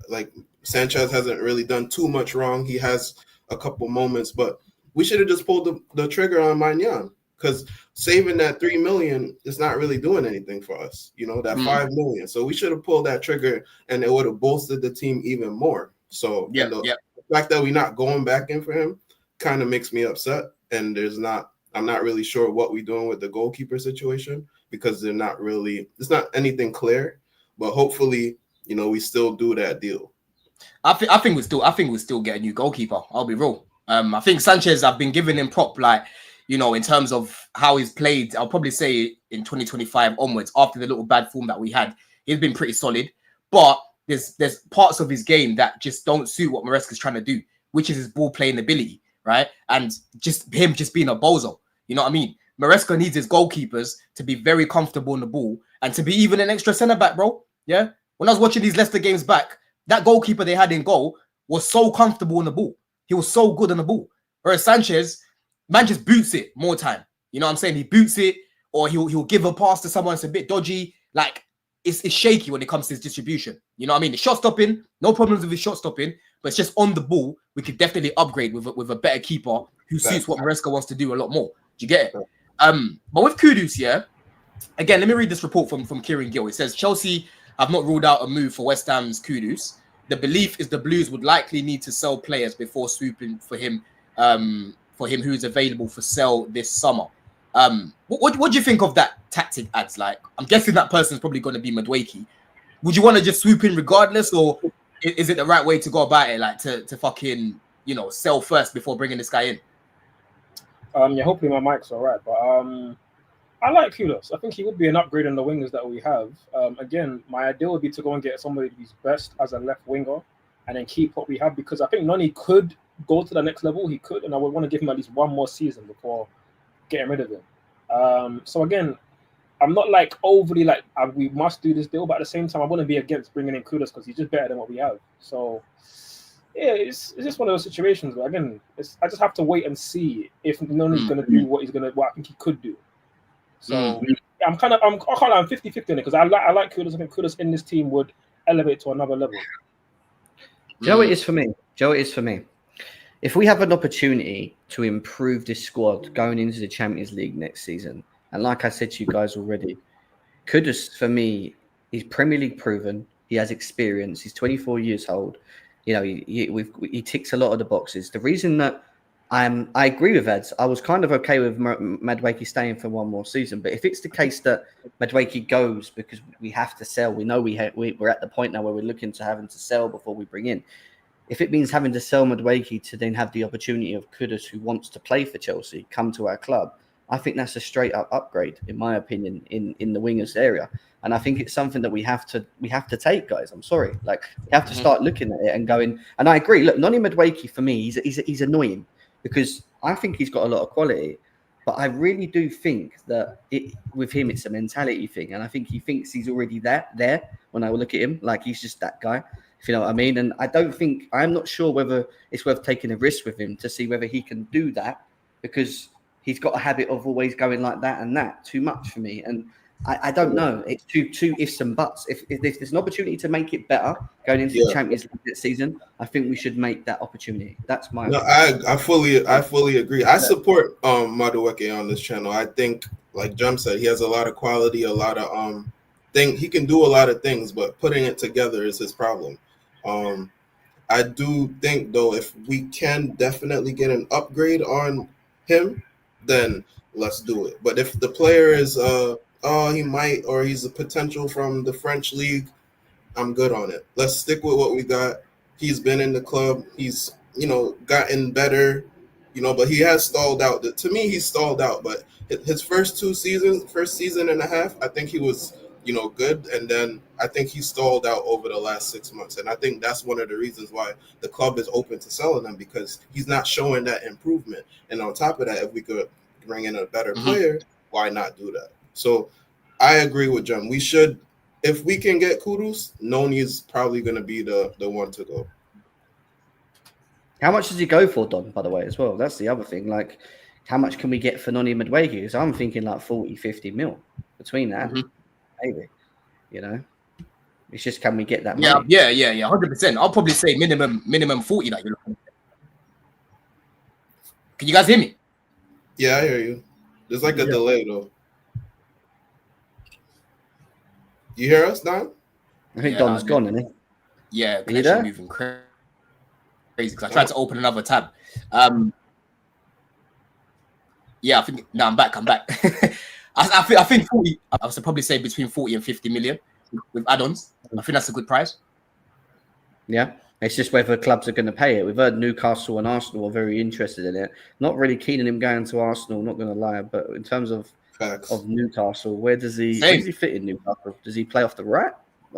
like Sanchez hasn't really done too much wrong. He has a couple moments, but we should have just pulled the trigger on Magnan, because saving that 3 million is not really doing anything for us, that 5 million. So we should have pulled that trigger, and it would have bolstered the team even more. So the fact that we're not going back in for him kind of makes me upset. And I'm not really sure what we're doing with the goalkeeper situation, because it's not anything clear, but hopefully, we still do that deal. I think we still get a new goalkeeper. I'll be real. I think Sanchez, I've been giving him prop, in terms of how he's played. I'll probably say in 2025 onwards, after the little bad form that we had, he's been pretty solid. But there's parts of his game that just don't suit what Maresca's trying to do, which is his ball playing ability, right? And just him just being a bozo. You know what I mean? Maresca needs his goalkeepers to be very comfortable in the ball and to be even an extra centre back, bro. Yeah. When I was watching these Leicester games back, that goalkeeper they had in goal was so comfortable in the ball. He was so good on the ball. Whereas Sanchez, man, just boots it more time. You know what I'm saying? He boots it, or he'll give a pass to someone that's a bit dodgy. Like, it's shaky when it comes to his distribution. You know what I mean? The shot stopping, no problems with his shot stopping, but it's just on the ball. We could definitely upgrade with a better keeper who suits what Maresca wants to do a lot more. Do you get it? But with Kudus, again, let me read this report from Kieran Gill. It says Chelsea have not ruled out a move for West Ham's Kudus. The belief is the Blues would likely need to sell players before swooping for him who is available for sale this summer. What do you think of that tactic, Ads? Like, I'm guessing that person's probably going to be Madueke. Would you want to just swoop in regardless, or is it the right way to go about it, like to fucking, sell first before bringing this guy in? Hopefully my mic's all right, but I like Kudus. I think he would be an upgrade on the wingers that we have. Again, my idea would be to go and get somebody who's best as a left winger and then keep what we have, because I think Noni could go to the next level. He could, and I would want to give him at least one more season before getting rid of him. So again, I'm not like overly like we must do this deal, but at the same time, I wouldn't be against bringing in Kudus because he's just better than what we have. So yeah, it's just one of those situations where, again, I just have to wait and see if Noni's going to do what I think he could do. So I'm 50-50 in it, because I like Kudus. I think Kudus in this team would elevate to another level. Joe, it is for me. If we have an opportunity to improve this squad going into the Champions League next season, and like I said to you guys already, Kudus, for me, he's Premier League proven. He has experience. He's 24 years old. He ticks a lot of the boxes. The reason that I agree with Eds, I was kind of okay with Madueke staying for one more season. But if it's the case that Madueke goes because we have to sell, we know we're at the point now where we're looking to having to sell before we bring in. If it means having to sell Madueke to then have the opportunity of Kudus, who wants to play for Chelsea, come to our club, I think that's a straight up upgrade, in my opinion, in the wingers area. And I think it's something that we have to take, guys. I'm sorry. Like, we have to start looking at it and going. And I agree. Look, Noni Madueke, for me, he's annoying, because I think he's got a lot of quality. But I really do think that with him, it's a mentality thing. And I think he thinks he's already there when I look at him. Like, he's just that guy, if you know what I mean. And I'm not sure whether it's worth taking a risk with him to see whether he can do that, because he's got a habit of always going like that and that too much for me. And I don't know. It's too ifs and buts. If there's an opportunity to make it better going into the Champions League this season, I think we should make that opportunity. That's my opinion. I fully agree. I support Madueke on this channel. I think, like Jem said, he has a lot of quality, a lot of he can do a lot of things, but putting it together is his problem. I do think, though, if we can definitely get an upgrade on him, then let's do it. But if the player is he might, or he's a potential from the French league, I'm good on it. Let's stick with what we got. He's been in the club. He's, gotten better, but he has stalled out. To me, he's stalled out. But his first season and a half, I think he was, good. And then I think he stalled out over the last 6 months. And I think that's one of the reasons why the club is open to selling him, because he's not showing that improvement. And on top of that, if we could bring in a better player, why not do that? So I agree with Jem. We should, if we can get Kudus, Noni is probably going to be the one to go. How much does he go for, Don, by the way, as well? That's the other thing. Like, how much can we get for Noni Madueke? Because I'm thinking like 40, 50 mil between that. Maybe. It's just, can we get that money? Yeah, 100%. I'll probably say minimum 40 that you're looking Can you guys hear me? Yeah, I hear you. There's like a delay though. You hear us, Don? I think Don's gone, isn't he? Yeah, connection moving crazy because I tried to open another tab. Yeah, I think I'm back. I think 40. I would probably say between 40 and 50 million with add-ons. I think that's a good price. Yeah, it's just whether clubs are going to pay it. We've heard Newcastle and Arsenal are very interested in it. Not really keen on him going to Arsenal. Not going to lie, but in terms of Newcastle, where does he fit in Newcastle? Does he play off the right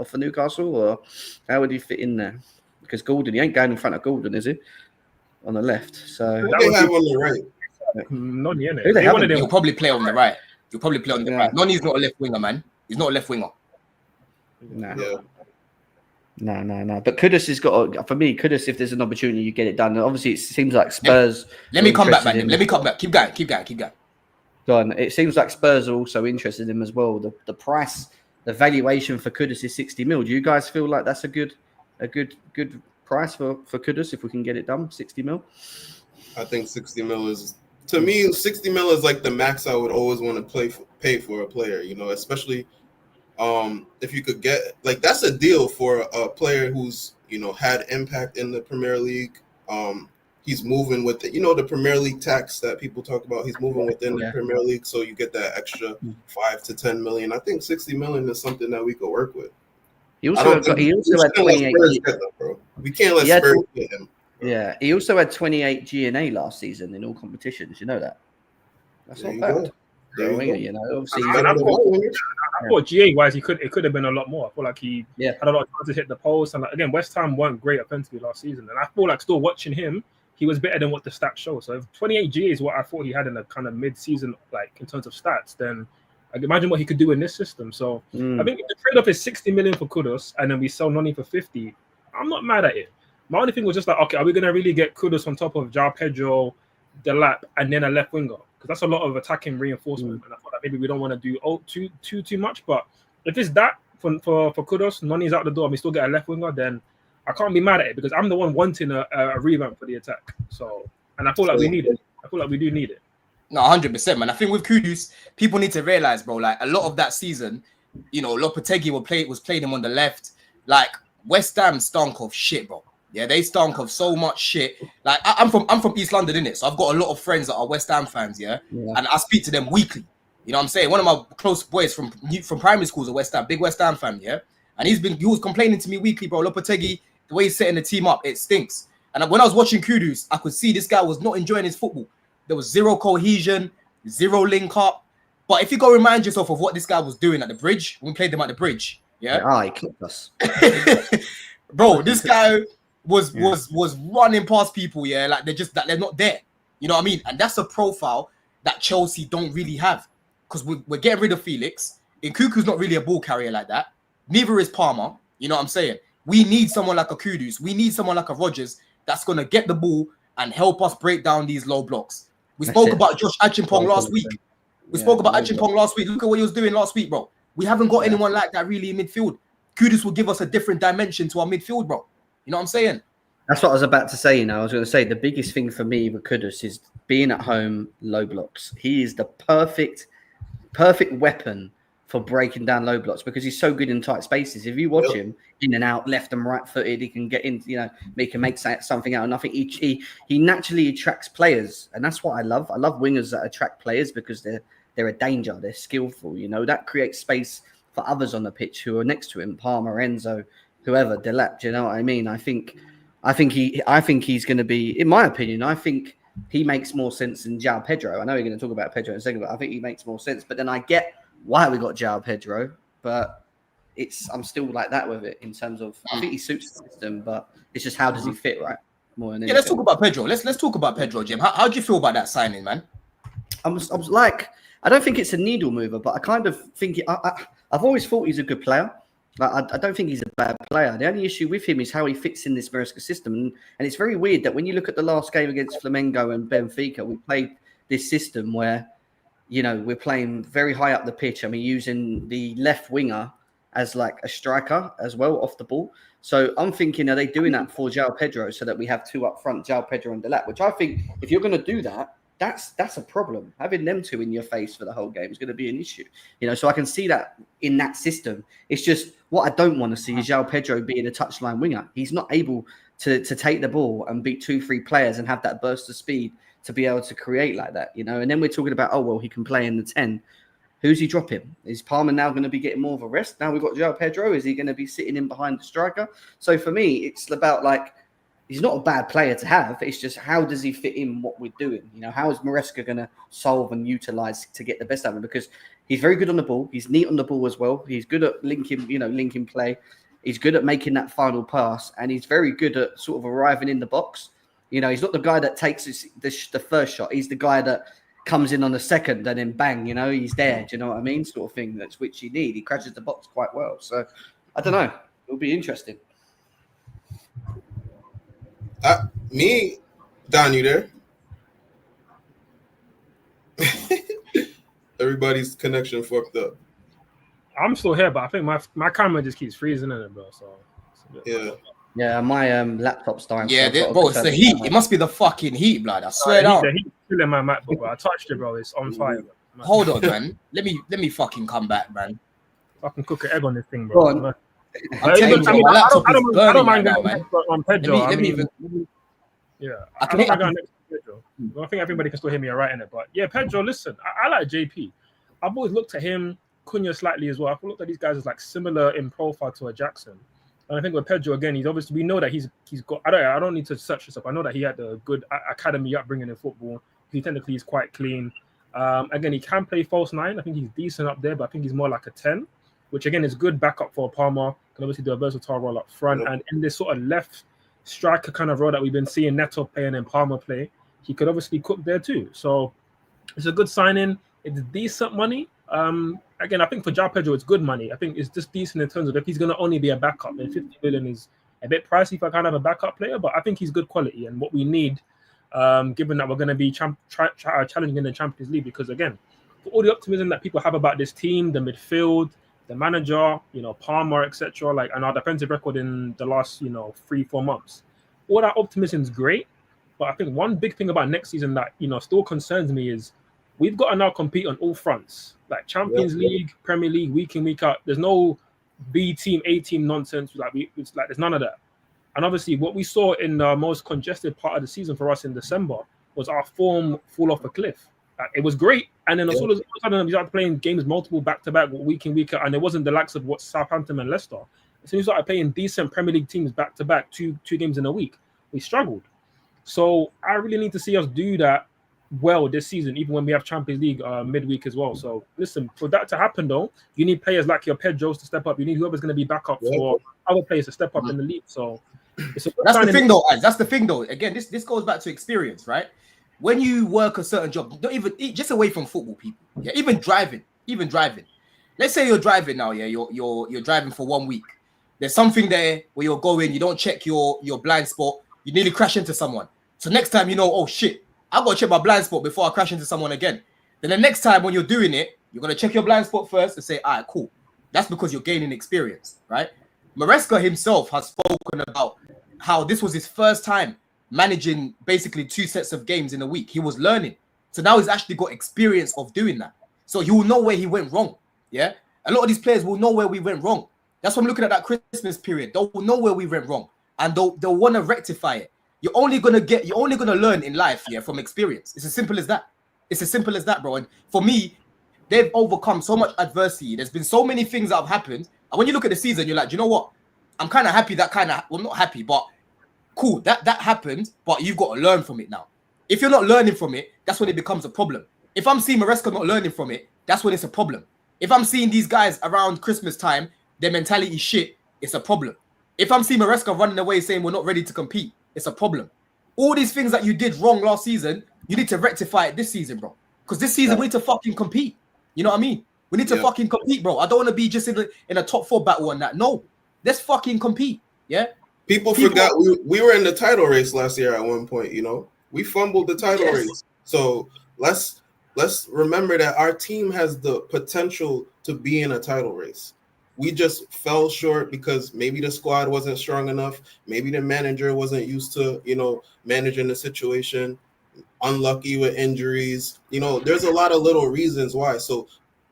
for Newcastle, or how would he fit in there? Because Gordon, he ain't going in front of Gordon, is he? On the left. So that would have on the right. Noni, He'll probably play on the right. Right. Noni's not a left winger, man. He's not a left winger. No. But Kudus has got for me. Kudus, if there's an opportunity, you get it done. Obviously, it seems like Spurs. Let me come back, man. Let me come back. Keep going. Go on. It seems like Spurs are also interested in him as well. The price, the valuation for Kudus is 60 mil. Do you guys feel like that's a good price for Kudus if we can get it done? 60 mil. I think 60 mil is, to me, 60 mil is like the max I would always want to pay for a player, you know, especially if you could get, like, that's a deal for a player who's, you know, had impact in the Premier League. He's moving with it, you know, the Premier League tax that people talk about. He's moving within the Premier League, so you get that extra 5 to 10 million. I think 60 million is something that we could work with. He also had 28. We can't let Spurs get him. Yeah, he also had 28 GNA last season in all competitions. You know that? That's not bad. You know, obviously. I thought GA wise, it could have been a lot more. I feel like he had a lot of time to hit the post, and again, West Ham weren't great offensively last season, and I feel like still watching him, he was better than what the stats show. So if 28 GA is what I thought he had in a kind of mid-season, like in terms of stats, then I can imagine what he could do in this system. So I think if the trade-off is 60 million for Kudus, and then we sell Noni for 50, I'm not mad at it. My only thing was just like, okay, are we going to really get Kudus on top of João Pedro, Delap, and then a left winger? Because that's a lot of attacking reinforcement. And I thought that maybe we don't want to do too much. But if it's that for Kudus, Noni's out the door, and we still get a left winger, then I can't be mad at it because I'm the one wanting a revamp for the attack. So, and I feel like we need it. I feel like we do need it. No, 100%, man. I think with Kudus, people need to realize, bro, like a lot of that season, you know, Lopetegui was playing him on the left. Like West Ham stunk of shit, bro. Yeah, they stunk of so much shit. Like I'm from East London, innit? So I've got a lot of friends that are West Ham fans, yeah? And I speak to them weekly. You know what I'm saying? One of my close boys from primary school is a West Ham, big West Ham fan, yeah? And he was complaining to me weekly, bro. Lopetegui, the way he's setting the team up, it stinks. And when I was watching Kudus, I could see this guy was not enjoying his football. There was zero cohesion, zero link up. But if you go remind yourself of what this guy was doing at the bridge, when we played them at the bridge, yeah? He clipped us. Bro, this guy was running past people, yeah, like they're not there. You know what I mean? And that's a profile that Chelsea don't really have. Because we're getting rid of Felix. Nkunku's not really a ball carrier like that. Neither is Palmer. You know what I'm saying? We need someone like a Kudus. We need someone like a Rodgers that's going to get the ball and help us break down these low blocks. We spoke about Josh Achimpong last week. Look at what he was doing last week, bro. We haven't got anyone like that really in midfield. Kudus will give us a different dimension to our midfield, bro. You know what I'm saying? That's what I was about to say. You know, I was going to say the biggest thing for me with Kudus is being at home, low blocks. He is the perfect weapon for breaking down low blocks because he's so good in tight spaces. If you watch him in and out, left and right footed, he can get in. You know, he can make something out of nothing. He naturally attracts players, and that's what I love. I love wingers that attract players because they're a danger. They're skillful. You know, that creates space for others on the pitch who are next to him. Palmer, Enzo, whoever, Delap, do you know what I mean? I think he's going to be, in my opinion, I think he makes more sense than João Pedro. I know you're going to talk about Pedro in a second, but I think he makes more sense. But then I get why we got João Pedro, but I'm still like that with it in terms of I think he suits the system, but it's just how does he fit, right? More than anything. Let's talk about Pedro. Let's talk about Pedro, Jim. How do you feel about that signing, man? I was like, I don't think it's a needle mover, but I kind of think I've always thought he's a good player. Like, I don't think he's a bad player. The only issue with him is how he fits in this Maresca system. And it's very weird that when you look at the last game against Flamengo and Benfica, we played this system where, you know, we're playing very high up the pitch. I mean, using the left winger as like a striker as well off the ball. So I'm thinking, are they doing that for João Pedro so that we have two up front, João Pedro and Delap? Which I think, if you're going to do that, that's a problem. Having them two in your face for the whole game is going to be an issue. So I can see that in that system. It's just what I don't want to see is João Pedro being a touchline winger. He's not able to take the ball and beat 2-3 players and have that burst of speed to be able to create like that. And then we're talking about, oh, well, he can play in the 10. Who's he dropping? Is Palmer now going to be getting more of a rest? Now we've got João Pedro. Is he going to be sitting in behind the striker? So for me, it's about like, he's not a bad player to have. It's just how does he fit in what we're doing? How is Maresca going to solve and utilize to get the best out of him? Because he's very good on the ball. He's neat on the ball as well. He's good at linking play. He's good at making that final pass, and he's very good at sort of arriving in the box. He's not the guy that takes the first shot. He's the guy that comes in on the second and then bang, he's there. Do you know what I mean? Sort of thing. That's which you need. He crashes the box quite well. So I don't know. It'll be interesting. Me, Don, you there? Everybody's connection fucked up. I'm still here, but I think my camera just keeps freezing in it, bro. So yeah, my laptop's dying. Yeah, bro, it's the heat. It must be the fucking heat, blood. I swear down. The heat's still in my MacBook, bro. I touched it, bro. It's on fire. Man. Hold on, man. Let me fucking come back, man. Fucking cook an egg on this thing, bro. I don't mind going on Pedro. Yeah, I don't mind going next to Pedro. I think everybody can still hear me all right in it. But yeah, Pedro, listen, I like JP. I've always looked at him, Cunha slightly as well. I've looked at these guys as like similar in profile to a Jackson. And I think with Pedro, again, he's obviously, we know that he's got, I don't need to search this up. I know that he had a good academy upbringing in football. He technically is quite clean. Again, he can play false 9. I think he's decent up there, but I think he's more like a 10, which again is good backup for Palmer. Can obviously do a versatile role up front. And in this sort of left striker kind of role that we've been seeing Neto play and then Palmer play, he could obviously cook there too. So it's a good signing. It's decent money. Again, I think for João Pedro, it's good money. I think it's just decent in terms of if he's going to only be a backup, then 50 million is a bit pricey for kind of a backup player, but I think he's good quality and what we need, given that we're going to be challenging in the Champions League. Because again, for all the optimism that people have about this team, the midfield, the manager, Palmer, etc., and our defensive record in the last, 3-4 months, all that optimism is great. But I think one big thing about next season that, still concerns me is we've got to now compete on all fronts, like Champions League, Premier League, week in, week out. There's no B team, A team nonsense. There's none of that. And obviously, what we saw in the most congested part of the season for us in December was our form fall off a cliff. It was great, and then all of a sudden we started playing games multiple back-to-back, week in, week out, and it wasn't the likes of what Southampton and Leicester. So we started playing decent Premier League teams back-to-back, two games in a week. We struggled. So I really need to see us do that well this season, even when we have Champions League midweek as well. So listen, for that to happen though, you need players like your Pedros to step up. You need whoever's going to be back up for other players to step up in the league. So that's the thing though. That's the thing though. Again, this goes back to experience, right? When you work a certain job, don't even just away from football, people. Yeah, even driving. Let's say you're driving now. Yeah, you're driving for 1 week. There's something there where you're going. You don't check your blind spot. You nearly crash into someone. So next time oh shit, I gotta check my blind spot before I crash into someone again. Then the next time when you're doing it, you're gonna check your blind spot first and say, all right, cool. That's because you're gaining experience, right? Maresca himself has spoken about how this was his first time managing basically 2 sets of games in a week. He was learning. So now he's actually got experience of doing that. So he will know where he went wrong. Yeah. A lot of these players will know where we went wrong. That's why I'm looking at that Christmas period. They'll know where we went wrong. And they'll want to rectify it. You're only gonna learn in life, from experience. It's as simple as that. It's as simple as that, bro. And for me, they've overcome so much adversity. There's been so many things that have happened. And when you look at the season, you're like, do you know what? I'm kind of happy not happy, but cool, that happened, but you've got to learn from it now. If you're not learning from it, that's when it becomes a problem. If I'm seeing Maresca not learning from it, that's when it's a problem. If I'm seeing these guys around Christmas time, their mentality shit, it's a problem. If I'm seeing Maresca running away saying we're not ready to compete, it's a problem. All these things that you did wrong last season, you need to rectify it this season, bro. Because this season we need to fucking compete. You know what I mean? We need to fucking compete, bro. I don't want to be just in a top 4 battle on that. No, let's fucking compete. Yeah. People forgot we were in the title race last year at one point. We fumbled the title race. So let's remember that our team has the potential to be in a title race. we just fell short because maybe the squad wasn't strong enough. Maybe the manager wasn't used to, managing the situation. Unlucky with injuries. There's a lot of little reasons why. So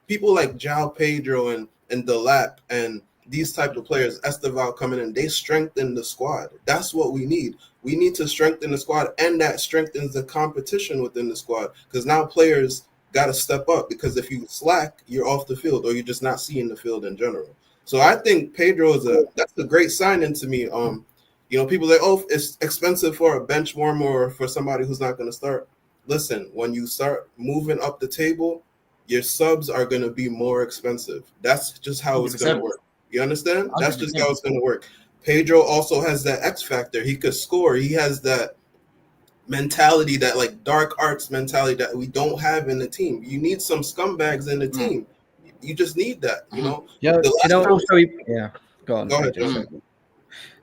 people like João Pedro and Delap and these type of players, Esteval coming in, they strengthen the squad. That's what we need. We need to strengthen the squad, and that strengthens the competition within the squad, because now players got to step up, because if you slack, you're off the field, or you're just not seeing the field in general. So I think Pedro that's a great signing to me. People say, oh, it's expensive for a bench warmer or for somebody who's not going to start. Listen, when you start moving up the table, your subs are going to be more expensive. That's just how it's going to work. You understand? 100%. That's just how it's going to work. Pedro also has that X factor. He could score. He has that mentality, that like dark arts mentality that we don't have in the team. You need some scumbags in the team. You just need that, Yeah, go on. Go ahead.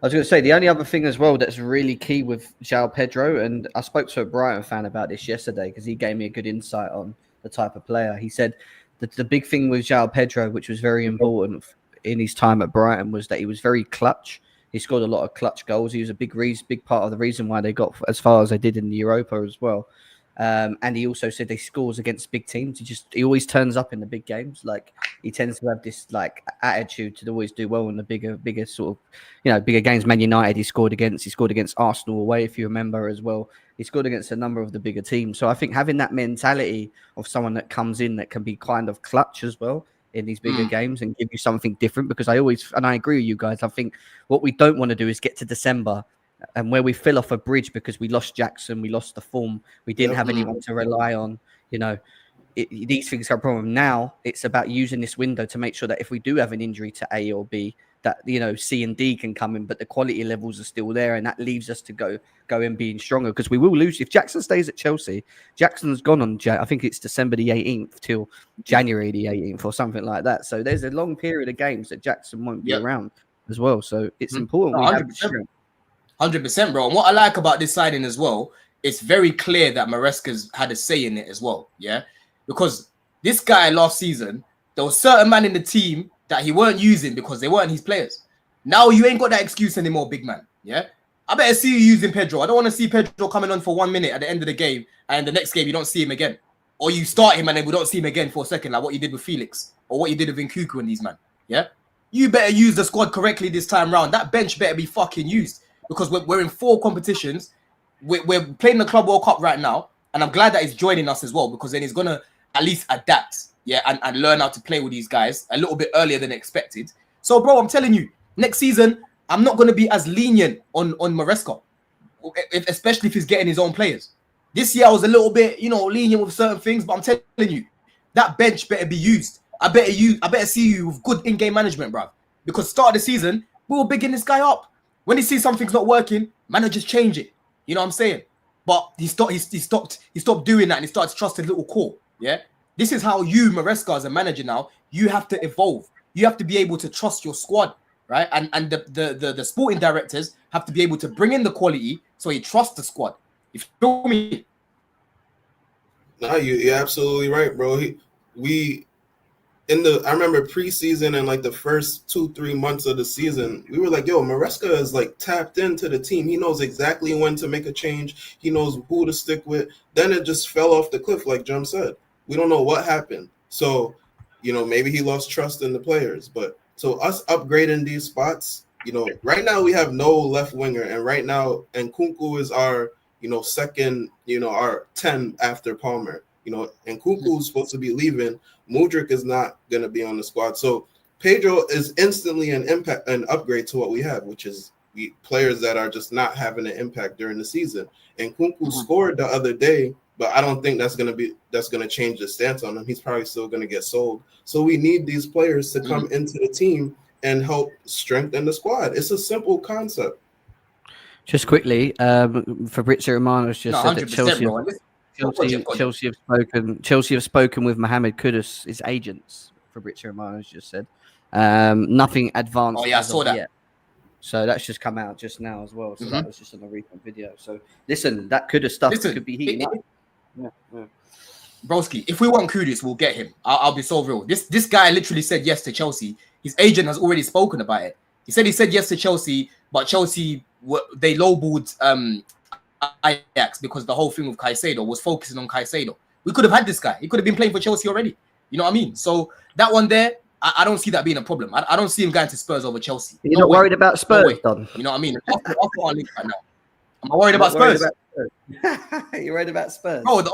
I was going to say, the only other thing as well that's really key with João Pedro, and I spoke to a Brighton fan about this yesterday because he gave me a good insight on the type of player. He said that the big thing with João Pedro, which was very important in his time at Brighton, was that he was very clutch. He scored a lot of clutch goals. He was a big part of the reason why they got as far as they did in the Europa as well. And he also said he scores against big teams. He always turns up in the big games. Like, he tends to have this like attitude to always do well in the bigger sort of, bigger games. Man United, he scored against Arsenal away, if you remember as well. He scored against a number of the bigger teams. So I think having that mentality of someone that comes in that can be kind of clutch as well in these bigger games and give you something different, because I agree with you guys. I think what we don't want to do is get to December and where we fell off a bridge because we lost Jackson, we lost the form, we didn't have anyone to rely on. These things are a problem. Now it's about using this window to make sure that if we do have an injury to A or B, that C and D can come in, but the quality levels are still there, and that leaves us to go in being stronger, because we will lose if Jackson stays at Chelsea. Jackson's gone on, I think it's December the 18th till January the 18th or something like that. So there's a long period of games that Jackson won't be around as well. So it's important. 100%, bro. And what I like about this signing as well, it's very clear that Maresca's had a say in it as well. Yeah, because this guy last season, there was certain man in the team that he weren't using because they weren't his players. Now you ain't got that excuse anymore, big man. Yeah, I better see you using Pedro. I don't want to see Pedro coming on for 1 minute at the end of the game, and the next game you don't see him again, or you start him and then we don't see him again for a second, like what you did with Felix or what you did with Nkunku and these man. Yeah, you better use the squad correctly this time round. That bench better be fucking used, because we're in 4 competitions. We're playing the Club World Cup right now, and I'm glad that he's joining us as well, because then he's gonna at least adapt, and learn how to play with these guys a little bit earlier than expected. So, bro, I'm telling you, next season I'm not gonna be as lenient on Maresca, especially if he's getting his own players. This year I was a little bit, lenient with certain things, but I'm telling you, that bench better be used. I better see you with good in-game management, bro. Because start of the season, we were bigging this guy up. When he sees something's not working, managers change it. You know what I'm saying? But he stopped doing that, and he started to trust his little core. Yeah. This is how you, Maresca, as a manager now, you have to evolve. You have to be able to trust your squad, right? And the sporting directors have to be able to bring in the quality so he trusts the squad. You feel me? No, you're absolutely right, bro. I remember preseason and like the first 2-3 months of the season, we were like, yo, Maresca is like tapped into the team. He knows exactly when to make a change. He knows who to stick with. Then it just fell off the cliff, like Jum said. We don't know what happened. So, maybe he lost trust in the players. But so us upgrading these spots, right now we have no left winger. And right now, Nkunku is our, second, our 10 after Palmer. Nkunku is supposed to be leaving. Mudryk is not going to be on the squad. So Pedro is instantly an upgrade to what we have, which is players that are just not having an impact during the season. And Nkunku scored the other day, but I don't think that's going to change the stance on him. He's probably still going to get sold. So we need these players to come into the team and help strengthen the squad. It's a simple concept. Just quickly, Fabrizio Romano just said that Chelsea have spoken with Mohamed Kudus, his agents. Fabrizio Romano just said nothing advanced. Oh yeah, I saw that. Yet. So that's just come out just now as well. So that was just on a recent video. So listen, that Kudus stuff could be heating up. Yeah. Broski, if we want Kudus, we'll get him. I'll be so real. This guy literally said yes to Chelsea. His agent has already spoken about it. He said yes to Chelsea, but Chelsea they lowballed Ajax because the whole thing with Caicedo was focusing on Caicedo. We could have had this guy. He could have been playing for Chelsea already. You know what I mean? So that one there, I don't see that being a problem. I don't see him going to Spurs over Chelsea. You're not worried about Spurs, Don? You know what I mean? Arsenal aren't linked right now. Am I worried about Spurs? You're worried about Spurs? Bro, the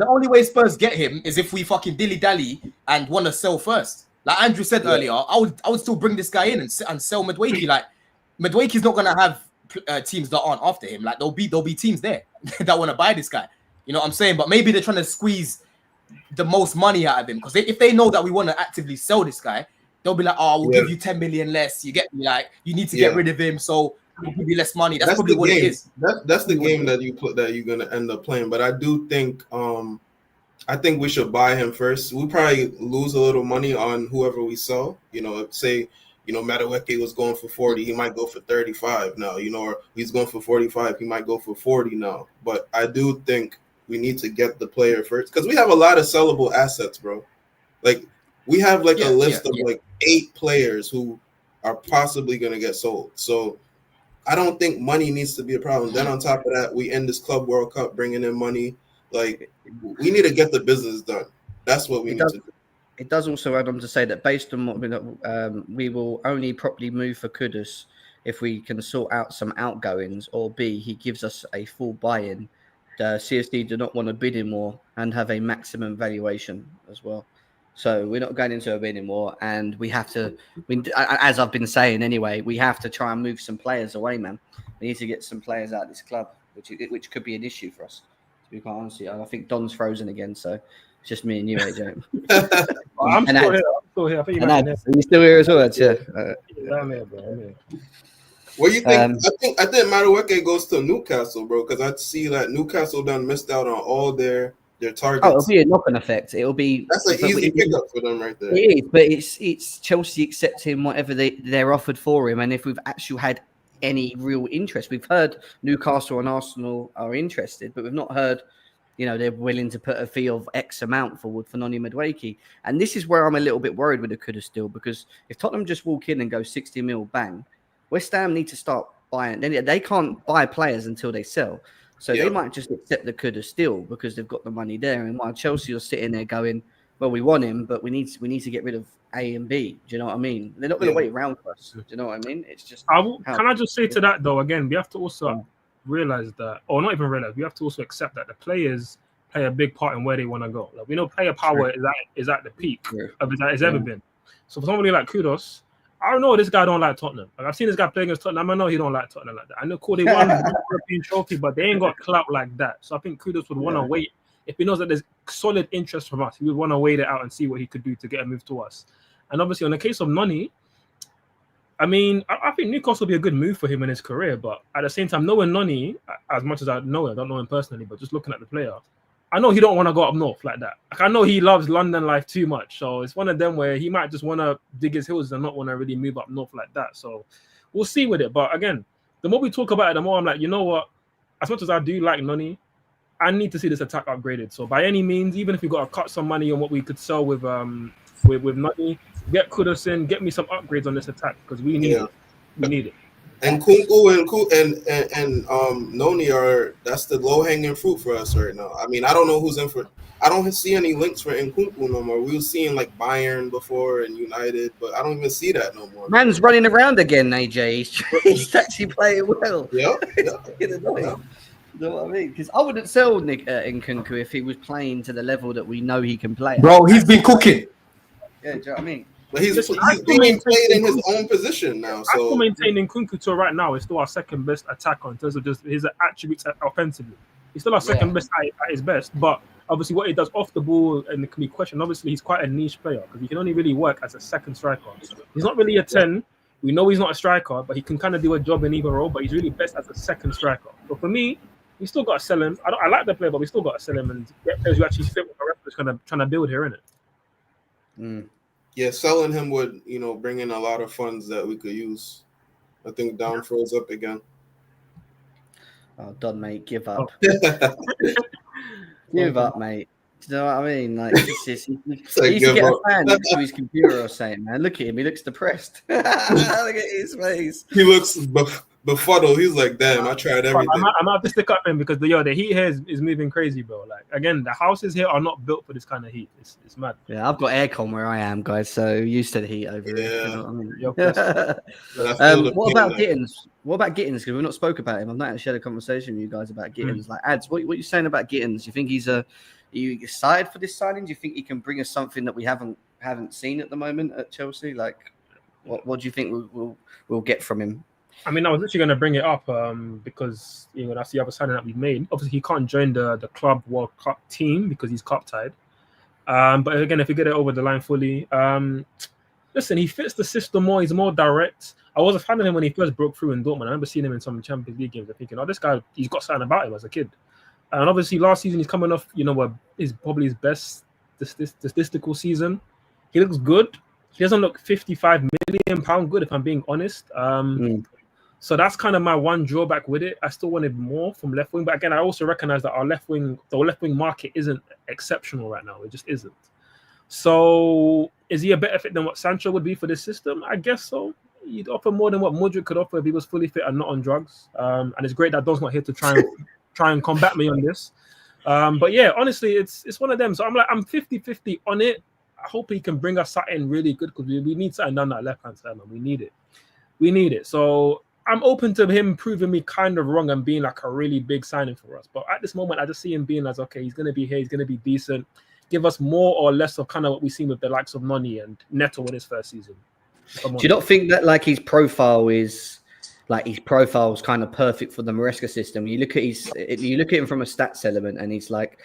only way Spurs get him is if we fucking dilly-dally and want to sell first. Like Andrew said earlier, I would still bring this guy in and sell Madueke. Like Madueke's not gonna have teams that aren't after him. Like there'll be teams there that want to buy this guy. You know what I'm saying? But maybe they're trying to squeeze the most money out of him because if they know that we want to actively sell this guy, they'll be like, "Oh, we'll give you 10 million less." You get me? Like you need to get rid of him, so we'll give you less money. That's probably what it is. That's the game that you're gonna end up playing. But I do think I think we should buy him first. We'll probably lose a little money on whoever we sell. You know, say, Madueke was going for 40, he might go for 35 now, or he's going for 45, he might go for 40 now. But I do think we need to get the player first because we have a lot of sellable assets, bro. Like, we have a list of 8 players who are possibly going to get sold. So I don't think money needs to be a problem. Then on top of that, we end this Club World Cup bringing in money. Like, we need to get the business done. That's what we need to do. It does also add on to say that based on what we will only properly move for Kudus if we can sort out some outgoings, or B, he gives us a full buy-in. CSD do not want to bid him more and have a maximum valuation as well. So we're not going into a bidding war, and we have to, as I've been saying anyway, we have to try and move some players away, man. We need to get some players out of this club, which could be an issue for us. To be quite honest, I think Don's frozen again, so it's just me and you, AJ. I'm still here. I think are you still here as well? Yeah. I'm here, bro. I'm here. What do you think? I think Madueke goes to Newcastle, bro, because I see that Newcastle done missed out on all their targets. Oh, it'll be a knock-on effect. It'll be that's an easy pickup for them right there. It is, but it's Chelsea accepting whatever they're offered for him, and if we've actually had any real interest, we've heard Newcastle and Arsenal are interested, but we've not heard, they're willing to put a fee of X amount forward for Noni Madueke. And this is where I'm a little bit worried with the Kudus deal, because if Tottenham just walk in and go 60 mil bang, West Ham need to start buying. They can't buy players until they sell. So they might just accept the Kudus deal because they've got the money there. And while Chelsea are sitting there going, well, we want him, but we need to get rid of A and B. Do you know what I mean? They're not going to wait around for us. Do you know what I mean? It's just. Can I just say to that though? Again, we have to also realize that, or not even realize, we have to also accept that the players play a big part in where they want to go. Like, we know player power is at the peak of it's ever been. So for somebody like Kudus, I don't know. This guy don't like Tottenham. Like, I've seen this guy play against Tottenham. I know he don't like Tottenham like that. I know cool they won the European trophy, but they ain't got clout like that. So I think Kudus would want to wait. If he knows that there's solid interest from us, he would want to wait it out and see what he could do to get a move to us. And obviously, on the case of Noni, I mean, I think Newcastle would be a good move for him in his career. But at the same time, knowing Noni, as much as I know him, I don't know him personally, but just looking at the player, I know he don't want to go up north like that. Like, I know he loves London life too much. So it's one of them where he might just want to dig his heels and not want to really move up north like that. So we'll see with it. But again, the more we talk about it, the more I'm like, you know what? As much as I do like Noni, I need to see this attack upgraded. So by any means, even if we got to cut some money on what we could sell with Noni, get Kudus in, get me some upgrades on this attack because we need it. We need it. And Kunku and Noni that's the low hanging fruit for us right now. I mean, I don't know who's in for. I don't see any links for Nkunku no more. We were seeing like Bayern before and United, but I don't even see that no more. Man's running around again, AJ. He's actually playing well. Yeah. You know what I mean? Because I wouldn't sell Nkunku if he was playing to the level that we know he can play. Bro, he's been cooking. Yeah, do you know what I mean? But he's being played in his own position now. So I still maintain Nkunku to right now is still our second best attacker in terms of just his attributes offensively. He's still our second best at his best, but obviously what he does off the ball and it can be questioned. Obviously, he's quite a niche player because he can only really work as a second striker. He's not really a 10. We know he's not a striker, but he can kind of do a job in either role. But he's really best as a second striker. But for me, we still got to sell him. I like the player, but we still got to sell him and get players who actually fit what the rest of us trying to build here, innit? Yeah, selling him would, bring in a lot of funds that we could use. I think Don froze up again. Oh, Don, mate, give up. Give up, mate. Do you know what I mean? Like, he used like, to get a fan next to his computer or something, man. Look at him. He looks depressed. Look at his face. He looks befuddled. He's like, damn, I tried everything. I'm have to stick up him because the heat here is moving crazy, bro. Like, again, the houses here are not built for this kind of heat. It's mad. Yeah, I've got aircon where I am, guys, so used to the heat over here. You know what I mean? What about Gittens? What about Gittens? Because we've not spoke about him. I've not actually had a conversation with you guys about Gittens. Like, Ads, what are you saying about Gittens? You think are you excited for this signing? Do you think he can bring us something that we haven't seen at the moment at Chelsea? Like, what do you think we'll get from him? I mean, I was literally going to bring it up because that's the other signing that we've made. Obviously, he can't join the Club World Cup team because he's cup tied. But again, if you get it over the line fully, listen, he fits the system more. He's more direct. I was a fan of him when he first broke through in Dortmund. I remember seeing him in some Champions League games. I'm thinking, this guy, he's got something about him as a kid. And obviously, last season he's coming off, is probably his best statistical season. He looks good. He doesn't look £55 million good, if I'm being honest. So that's kind of my one drawback with it. I still wanted more from left wing, but again, I also recognize that the left wing market isn't exceptional right now. It just isn't. So is he a better fit than what Sancho would be for this system? I guess so. He'd offer more than what Modric could offer if he was fully fit and not on drugs. And it's great that Don's not here to try and combat me on this. But yeah, honestly, it's one of them. So I'm 50-50 on it. I hope he can bring us something really good because we need something down that left-hand side, man. We need it. So I'm open to him proving me kind of wrong and being like a really big signing for us. But at this moment, I just see him being as, okay, he's going to be here. He's going to be decent. Give us more or less of kind of what we've seen with the likes of Noni and Neto in his first season. Do you not think that like his profile is kind of perfect for the Maresca system? You look at him from a stats element, and he's like,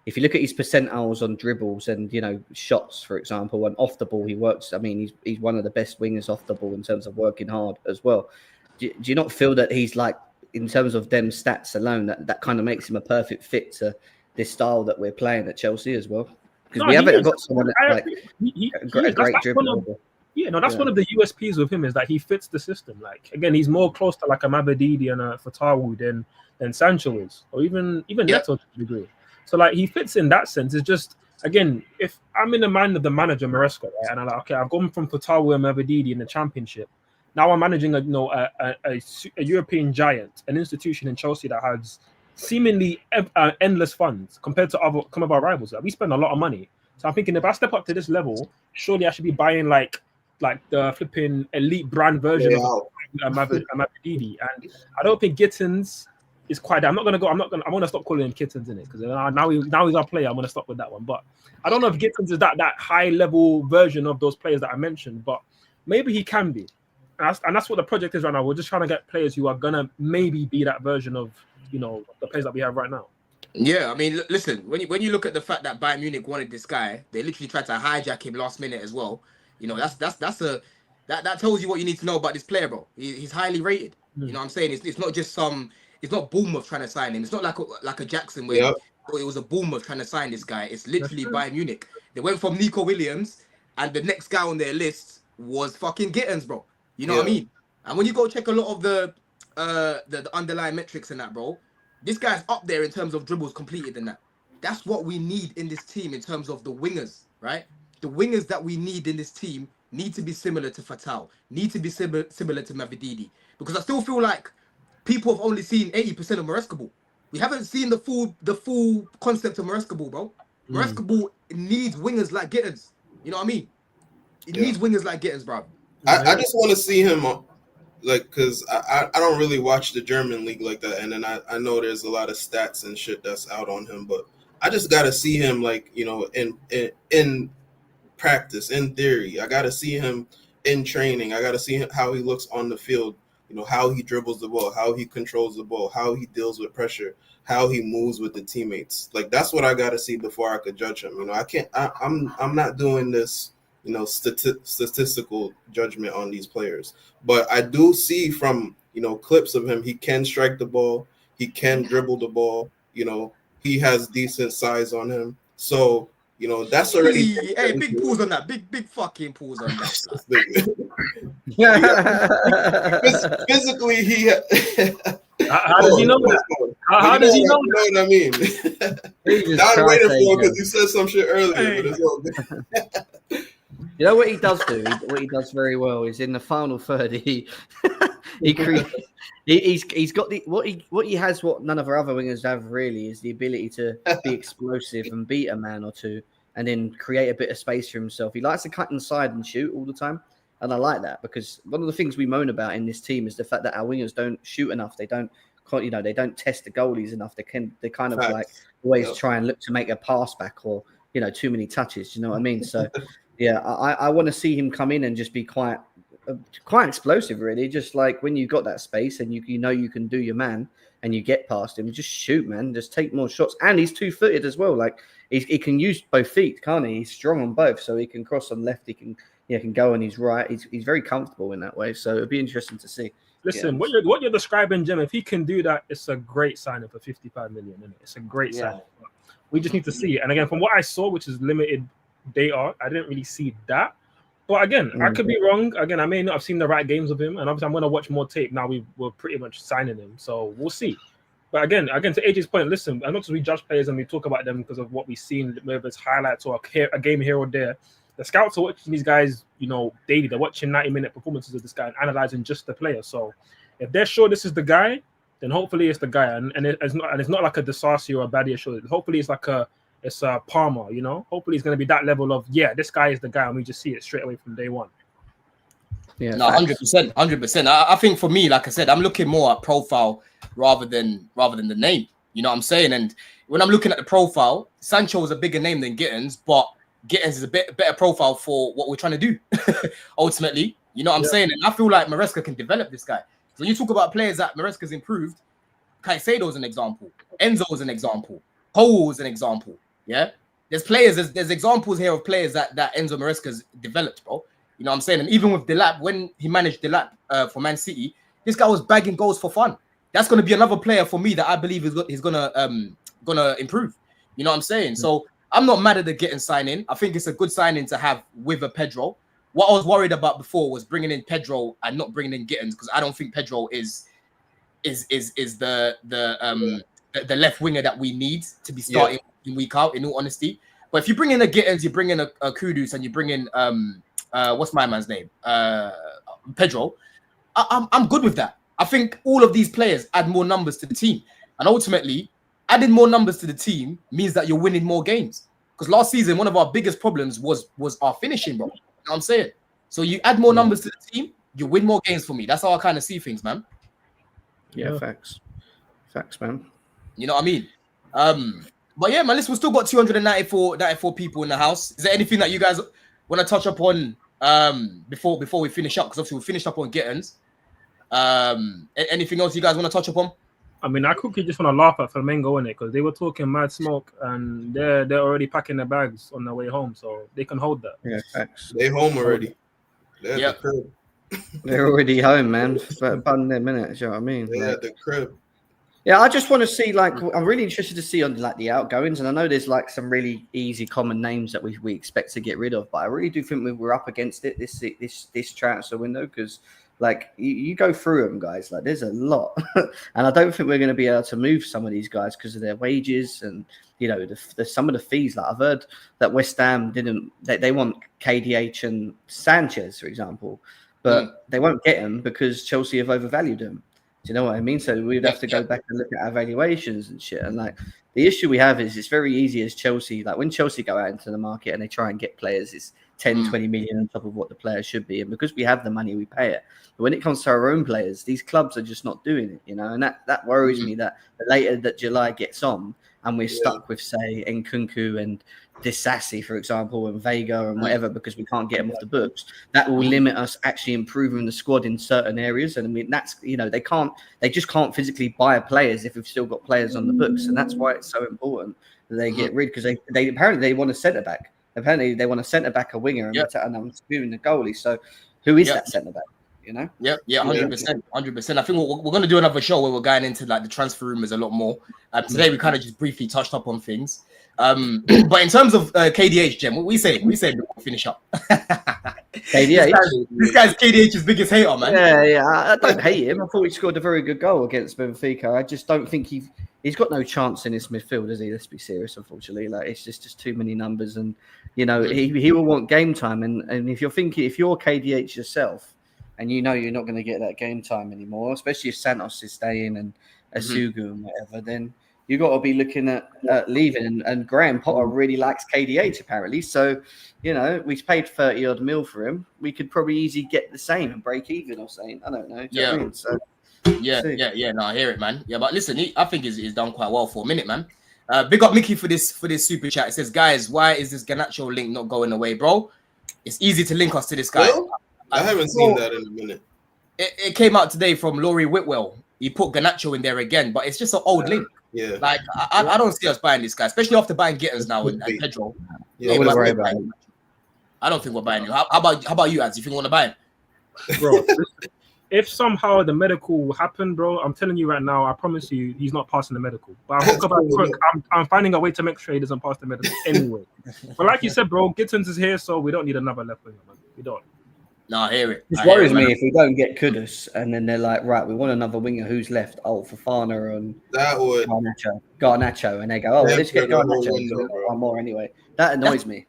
if you look at his percentiles on dribbles and shots, for example, and off the ball, he works. I mean, he's one of the best wingers off the ball in terms of working hard as well. Do you not feel that he's like, in terms of them stats alone, that kind of makes him a perfect fit to this style that we're playing at Chelsea as well? Because we haven't got someone that's like a great dribbler. That's one of the USPs with him is that he fits the system. Like, again, he's more close to like a Mabedidi and a Fatawu than Sancho is, or even Neto to a degree. So like he fits in that sense. It's just, again, if I'm in the mind of the manager Maresca, right, and I'm like, okay, I've gone from Fatawu and Mabedidi in the Championship. Now I'm managing a European giant, an institution in Chelsea that has seemingly endless funds compared to some of our rivals. We spend a lot of money. So I'm thinking, if I step up to this level, surely I should be buying like the flipping elite brand version of Mabedidi. And I don't think Gittens is quite. I'm going to stop calling him Gittens in it because now he's our player. I'm going to stop with that one. But I don't know if Gittens is that high level version of those players that I mentioned. But maybe he can be. And that's what the project is right now. We're just trying to get players who are going to maybe be that version of, the players that we have right now. Yeah, I mean, listen, when you look at the fact that Bayern Munich wanted this guy, they literally tried to hijack him last minute as well. That tells you what you need to know about this player, bro. He's highly rated. You know what I'm saying? It's not just it's not Bournemouth trying to sign him. It's not like a Jackson where it was a Bournemouth trying to sign this guy. It's literally Bayern Munich. They went from Nico Williams, and the next guy on their list was fucking Gittens, bro. You know what I mean? And when you go check a lot of the underlying metrics in that, bro, this guy's up there in terms of dribbles completed and that. That's what we need in this team in terms of the wingers, right? The wingers that we need in this team need to be similar to Fatal, need to be similar to Mavrididi. Because I still feel like people have only seen 80% of Maresca ball. We haven't seen the full concept of Maresca ball, bro. Maresca ball needs wingers like Gittens. You know what I mean? It needs wingers like Gittens, bro. I just want to see him, because I don't really watch the German league like that, and then I know there's a lot of stats and shit that's out on him, but I just got to see him in practice, in theory. I got to see him in training. I got to see how he looks on the field, how he dribbles the ball, how he controls the ball, how he deals with pressure, how he moves with the teammates. Like, that's what I got to see before I could judge him. I'm not doing this statistical judgment on these players, but I do see from clips of him, he can strike the ball, he can dribble the ball, he has decent size on him, so that's already big pause on that, big fucking pause on that. Physically, he. How does he know that? How does he know You know what I mean? Not waiting for him because he said some shit earlier, but it's all good. You know what he does do? What he does very well is in the final third, he's got what he has, what none of our other wingers have really, is the ability to be explosive and beat a man or two, and then create a bit of space for himself. He likes to cut inside and shoot all the time, and I like that because one of the things we moan about in this team is the fact that our wingers don't shoot enough. They don't, they don't test the goalies enough. They kind of like always try and look to make a pass back or too many touches. You know what I mean? So. Yeah, I want to see him come in and just be quite explosive, really. Just like when you've got that space and you can do your man and you get past him, just shoot, man. Just take more shots. And he's 2-footed as well. Like he can use both feet, can't he? He's strong on both, so he can cross on left. He can go on his right. He's very comfortable in that way. So it'll be interesting to see. Listen, what you're describing, Jim, if he can do that, it's a great signing for 55 million. Isn't it? It's a great signing. We just need to see it. And again, from what I saw, which is limited data, I didn't really see that. But again, I could be wrong. Again, I may not have seen the right games of him, and obviously I'm going to watch more tape. Now we're pretty much signing him, so we'll see. But again, to AJ's point, listen, I'm not just we judge players and we talk about them because of what we've seen, whether it's highlights or a game here or there. The scouts are watching these guys, daily. They're watching 90-minute performances of this guy and analyzing just the player. So if they're sure this is the guy, then hopefully it's the guy, and it's not like a Disasi or a Badia show. Hopefully it's like it's a Palmer, Hopefully it's going to be that level of, this guy is the guy, and we just see it straight away from day one. Yeah, no, 100%. I think for me, like I said, I'm looking more at profile rather than the name. You know what I'm saying? And when I'm looking at the profile, Sancho is a bigger name than Gittens, but Gittens is a bit better profile for what we're trying to do. Ultimately, you know what I'm saying? And I feel like Maresca can develop this guy. So when you talk about players that Maresca's improved, Caicedo's an example, Enzo's an example, Cole's an example. Yeah, there's players, there's examples here of players that Enzo Maresca's developed, bro. You know what I'm saying? And even with Delap, when he managed Delap for Man City, this guy was bagging goals for fun. That's going to be another player for me that I believe is gonna improve. You know what I'm saying? So I'm not mad at the Gittens signing. I think it's a good signing to have with a Pedro. What I was worried about before was bringing in Pedro and not bringing in Gittens, because I don't think Pedro is the left winger that we need to be starting in week out, in all honesty. But if you bring in a Gittens, you bring in a Kudus, and you bring in what's my man's name, Pedro, I'm good with that. I think all of these players add more numbers to the team, and ultimately adding more numbers to the team means that you're winning more games. Because last season, one of our biggest problems was our finishing, bro. You know what I'm saying? So you add more numbers to the team, you win more games for me. That's how I kind of see things, man. Yeah, facts, man. You know what I mean? But yeah, man, listen, we've still got 294 people in the house. Is there anything that you guys want to touch up on before we finish up? Because obviously we finished up on Gittens. Anything else you guys want to touch upon? I mean, I quickly just want to laugh at Flamengo in it, because they were talking mad smoke, and they're already packing their bags on their way home, so they can hold that. Yeah, facts. They home already. They're at the crib. They're already home, man. Bun their minutes, you know what I mean? They're at the crib. Yeah, I just want to see, I'm really interested to see on the outgoings, and I know there's some really easy common names that we expect to get rid of, but I really do think we're up against it this transfer window, because you go through them, guys, there's a lot, and I don't think we're going to be able to move some of these guys because of their wages and some of the fees. I've heard that West Ham they want KDH and Sanchez, for example, but they won't get them because Chelsea have overvalued them. Do you know what I mean? So we'd have to go back and look at our valuations and shit. And the issue we have is it's very easy as Chelsea. When Chelsea go out into the market and they try and get players, it's 10, 20 million on top of what the player should be. And because we have the money, we pay it. But when it comes to our own players, these clubs are just not doing it, And that worries me, that the later that July gets on and we're stuck with, say, Nkunku and Disasi, for example, and Vega and whatever, because we can't get them off the books, that will limit us actually improving the squad in certain areas. And I mean, that's, they just can't physically buy players if we've still got players on the books. And that's why it's so important that they get rid, because they apparently they want a centre back. Apparently they want a centre back, a winger, and I'm screwing the goalie. So who is that centre back? Yeah, 100%. I think we're going to do another show where we're going into the transfer rumors a lot more. Today we kind of just briefly touched up on things. But in terms of KDH, Jem, what we say before we finish up. KDH. This guy's KDH's biggest hater, man. Yeah. I don't hate him. I thought he scored a very good goal against Benfica. I just don't think he's got no chance in this midfield, has he? Let's be serious. Unfortunately, like it's just too many numbers, and he will want game time. And if you're KDH yourself, and you're not going to get that game time anymore, especially if Santos is staying and Asugu and whatever, then you got to be looking at leaving. And Graham Potter really likes KDH apparently. So, we paid 30 odd mil for him. We could probably easily get the same and break even or something. I don't know. Yeah. I mean? So, No, I hear it, man. Yeah, but listen, I think he's done quite well for a minute, man. Big up Mickey for this super chat. It says, guys, why is this Garnacho link not going away, bro? It's easy to link us to this guy. Well, I haven't seen that in a minute. It came out today from Laurie Whitwell. He put Garnacho in there again, but it's just an old link. Yeah. Like, I don't see us buying this guy, especially after buying Gittens now and Pedro. Yeah, I wouldn't worry about it. I don't think we're buying him. How about you, Ads? You think we want to buy him? Bro, if somehow the medical happened, bro, I'm telling you right now, I promise you, he's not passing the medical. But I'm finding a way to make sure he doesn't pass the medical anyway. But like you said, bro, Gittens is here, so we don't need another left winger, man. We don't. No, I hear it. It worries me if we don't get Kudus, and then they're like, right, we want another winger. Who's left? Oh, Fofana and that would Garnacho, and they go, let's get Garnacho. One more anyway. That annoys me.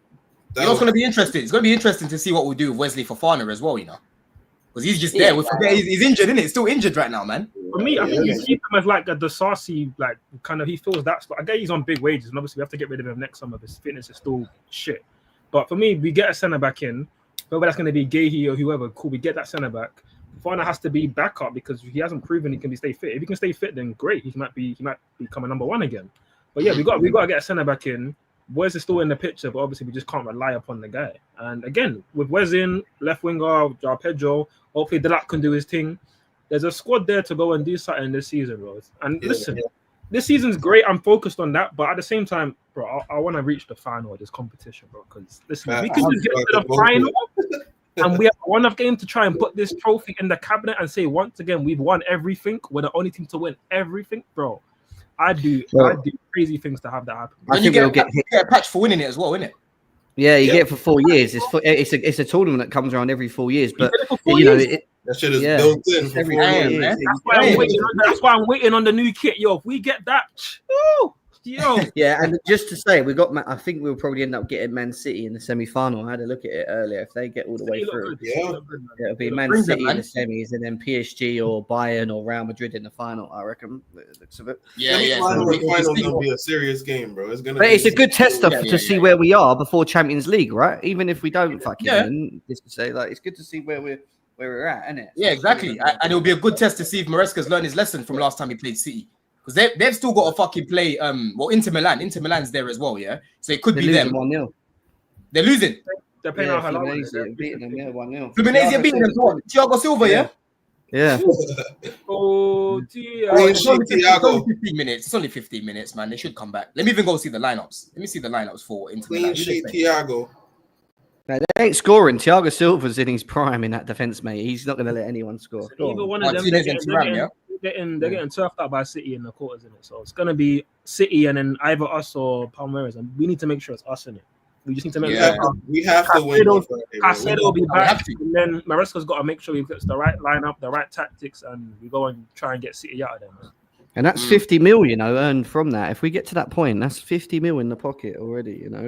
It's going to be interesting. It's going to be interesting to see what we do with Wesley Fofana as well, because he's just there. He's injured, isn't it? He's still injured right now, man. For me, I think you keep him as like a Dasasi, like kind of. He feels that. I get he's on big wages, and obviously we have to get rid of him next summer. His fitness is still shit. But for me, we get a centre back in. Whether that's going to be Gahey or whoever, cool. We get that centre back. Fofana has to be backup because he hasn't proven he can stay fit. If he can stay fit, then great. He might become a number one again. But yeah, we got to get a centre back in. Wes is still in the picture, but obviously we just can't rely upon the guy. And again, with Wes in, left winger, Pedro, hopefully Delap can do his thing. There's a squad there to go and do something this season, bro. And listen, this season's great. I'm focused on that, but at the same time, bro, I want to reach the final of this competition, bro. Because listen, we can just get to the final, and we have one of game to try and put this trophy in the cabinet and say once again we've won everything. We're the only team to win everything, bro. I do crazy things to have that happen. And you get a patch for winning it as well, innit? Yeah, you get it for 4 years. It's a tournament that comes around every 4 years, but that shit is built in for 4 years. Man. That's why I'm waiting on the new kit, yo. If we get that, yo. Yeah, and just to say, I think we'll probably end up getting Man City in the semi-final. I had a look at it earlier. If they get all the way through, it'll be Man City in the semis, and then PSG or Bayern or Real Madrid in the final. I reckon. It looks a bit. The final will be a serious game, bro. It's a good test to see where we are before Champions League, right? Even if we don't win, just to say, like, it's good to see where we're at, isn't it? Yeah, exactly. And it'll be a good test to see if Maresca's learned his lesson from last time he played City. Because they've still got to fucking play Inter Milan. Inter Milan's there as well, yeah? So it could be them. 1-0. They're losing. They're playing out Fluminense beating them, 1-0. Fluminense beating them. Thiago Silva, yeah? Yeah. Oh, dear. It's only 15 minutes. It's only 15 minutes, man. They should come back. Let me even go see the lineups. Let me see the lineups for Inter Milan. Thiago. No, they ain't scoring. Thiago Silva's in his prime in that defense, mate. He's not going to let anyone score. Either one of them, they're getting turfed out by City in the quarters, in it. So it's going to be City and then either us or Palmeiras, and we need to make sure it's us in it. We just need to make sure we have to win. Caicedo will be back, and then Maresca's got to make sure he puts the right lineup, the right tactics, and we go and try and get City out of there, man. And that's 50 mil, earned from that. If we get to that point, that's 50 mil in the pocket already, We've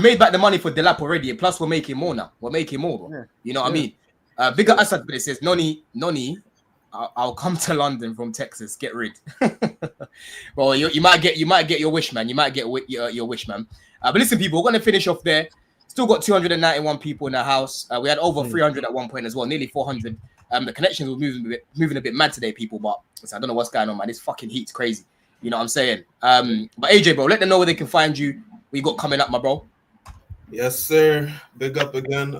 made back the money for Delap already, plus we're making more now. We're making more, bro. Yeah. You know what I mean? Bigger Assad, but it says, Noni, I'll come to London from Texas. Get rid. Bro, you might get your wish, man. You might get your wish, man. But listen, people, we're going to finish off there. Still got 291 people in the house. We had over 300 at one point as well, nearly 400. The connections were moving a bit mad today, people, but I don't know what's going on, man. This fucking heat's crazy. You know what I'm saying? But AJ, bro, let them know where they can find you. What you got coming up, my bro? Yes, sir. Big up again.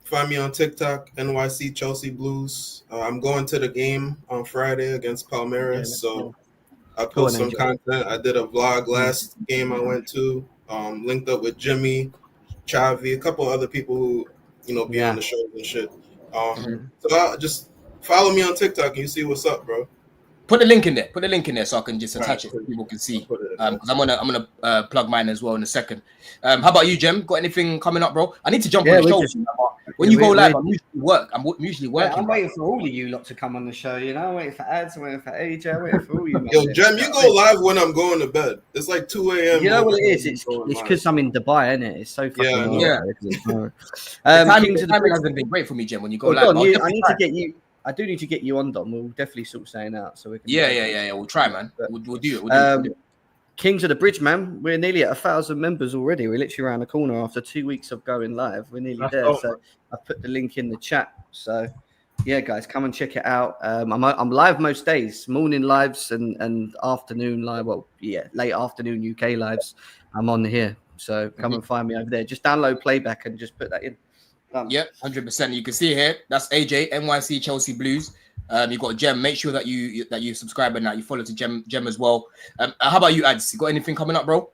Find me on TikTok, NYC Chelsea Blues. I'm going to the game on Friday against Palmeiras, so I post some content. I did a vlog last game I went to. Linked up with Jimmy, Chavi, a couple other people who be on the shows and shit. So just follow me on TikTok and you see what's up, bro. Put the link in there. Put the link in there so I can just attach it so people can see. Because I'm gonna plug mine as well in a second. How about you, Jem? Got anything coming up, bro? I need to jump on the show. When you go live, I'm usually working. I'm waiting for all of you lot to come on the show. You know, I'm waiting for ads. I'm waiting for AJ. I'm waiting for all you. Yo, Jem, you go live when I'm going to bed. It's like 2 a.m. You know what it is? It's because I'm in Dubai, isn't it? It's so fucking the timing hasn't been great for me, Jem. When you go live, I need to get you. I do need to get you on, Dom. We'll definitely sort something out so we can. Yeah. We'll try, man. We'll do it. Kings of the Bridge, man. We're nearly at 1,000 members already. We're literally around the corner after 2 weeks of going live. We're nearly there. So I've put the link in the chat. So yeah, guys, come and check it out. I'm live most days, morning lives and afternoon live. Well, yeah, late afternoon UK lives. I'm on here. So come and find me over there. Just download playback and just put that in. Yep, 100%. You can see here. That's AJ NYC Chelsea Blues. You got Jem. Make sure that you subscribe and that you follow to Jem as well. How about you, Ads? You got anything coming up, bro?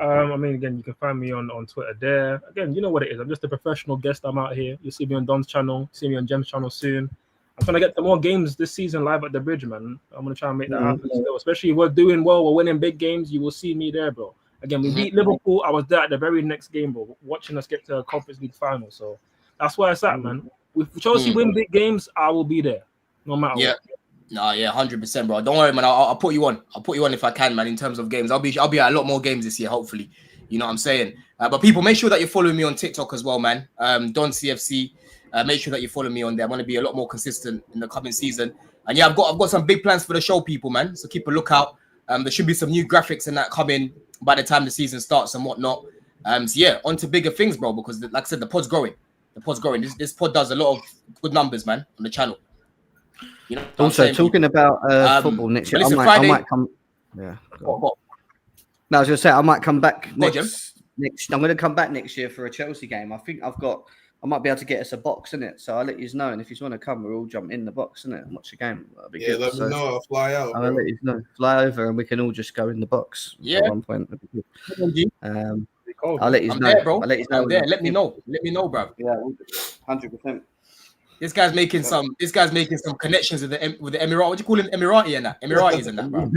I mean, again, you can find me on Twitter there. Again, you know what it is. I'm just a professional guest. I'm out here. You'll see me on Don's channel. See me on Jem's channel soon. I'm trying to get to more games this season live at the Bridge, man. I'm gonna try and make that happen. Still. Especially if we're doing well, we're winning big games. You will see me there, bro. Again, we beat Liverpool. I was there at the very next game, bro, watching us get to a Conference League final. So that's where it's at, man. If Chelsea win big games, I will be there, no matter what. No, 100%, bro. Don't worry, man. I'll put you on. I'll put you on if I can, man. In terms of games, I'll be at a lot more games this year, hopefully. You know what I'm saying? But people, make sure that you're following me on TikTok as well, man. Don CFC. Make sure that you follow me on there. I'm going to be a lot more consistent in the coming season. And yeah, I've got some big plans for the show, people, man. So keep a lookout. There should be some new graphics and that coming by the time the season starts and whatnot. So yeah, on to bigger things, bro. Because like I said, the pod's growing. This pod does a lot of good numbers, man, on the channel. You know. Also, talking about football next year, I might come. Yeah. No, I was gonna say I might come back next. I'm gonna come back next year for a Chelsea game. I think I might be able to get us a box in it. So I'll let you know. And if you want to come, we'll all jump in the box in it and watch the game. That'll be good. Let me know. I'll fly out. I'll let you know. Fly over and we can all just go in the box. Yeah. At one point. I'll let you know. There, bro. I'll let you know. Let me know. Let me know, bro. Yeah, 100%. This guy's making some connections with the Emirati. What do you call him? Emirati and that. Emiratis and that, bro.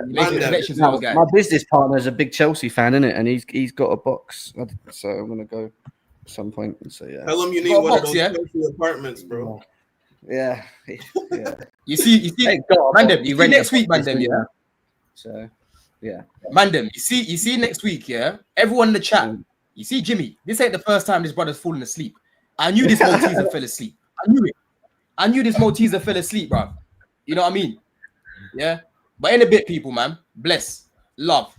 Making connections with those guys. My business partner is a big Chelsea fan, isn't it? And he's got a box. So I'm gonna go at some point and say, yeah. Tell him you need one of those Chelsea apartments, bro. Yeah. You see, Mandem, you next week, Mandem, yeah. So yeah. Mandem, you see next week, yeah. Everyone in the chat, you see Jimmy. This ain't the first time this brother's fallen asleep. I knew this Malteser fell asleep. I knew it. I knew this Malteser fell asleep, bro. You know what I mean? Yeah. But in a bit, people, man. Bless. Love.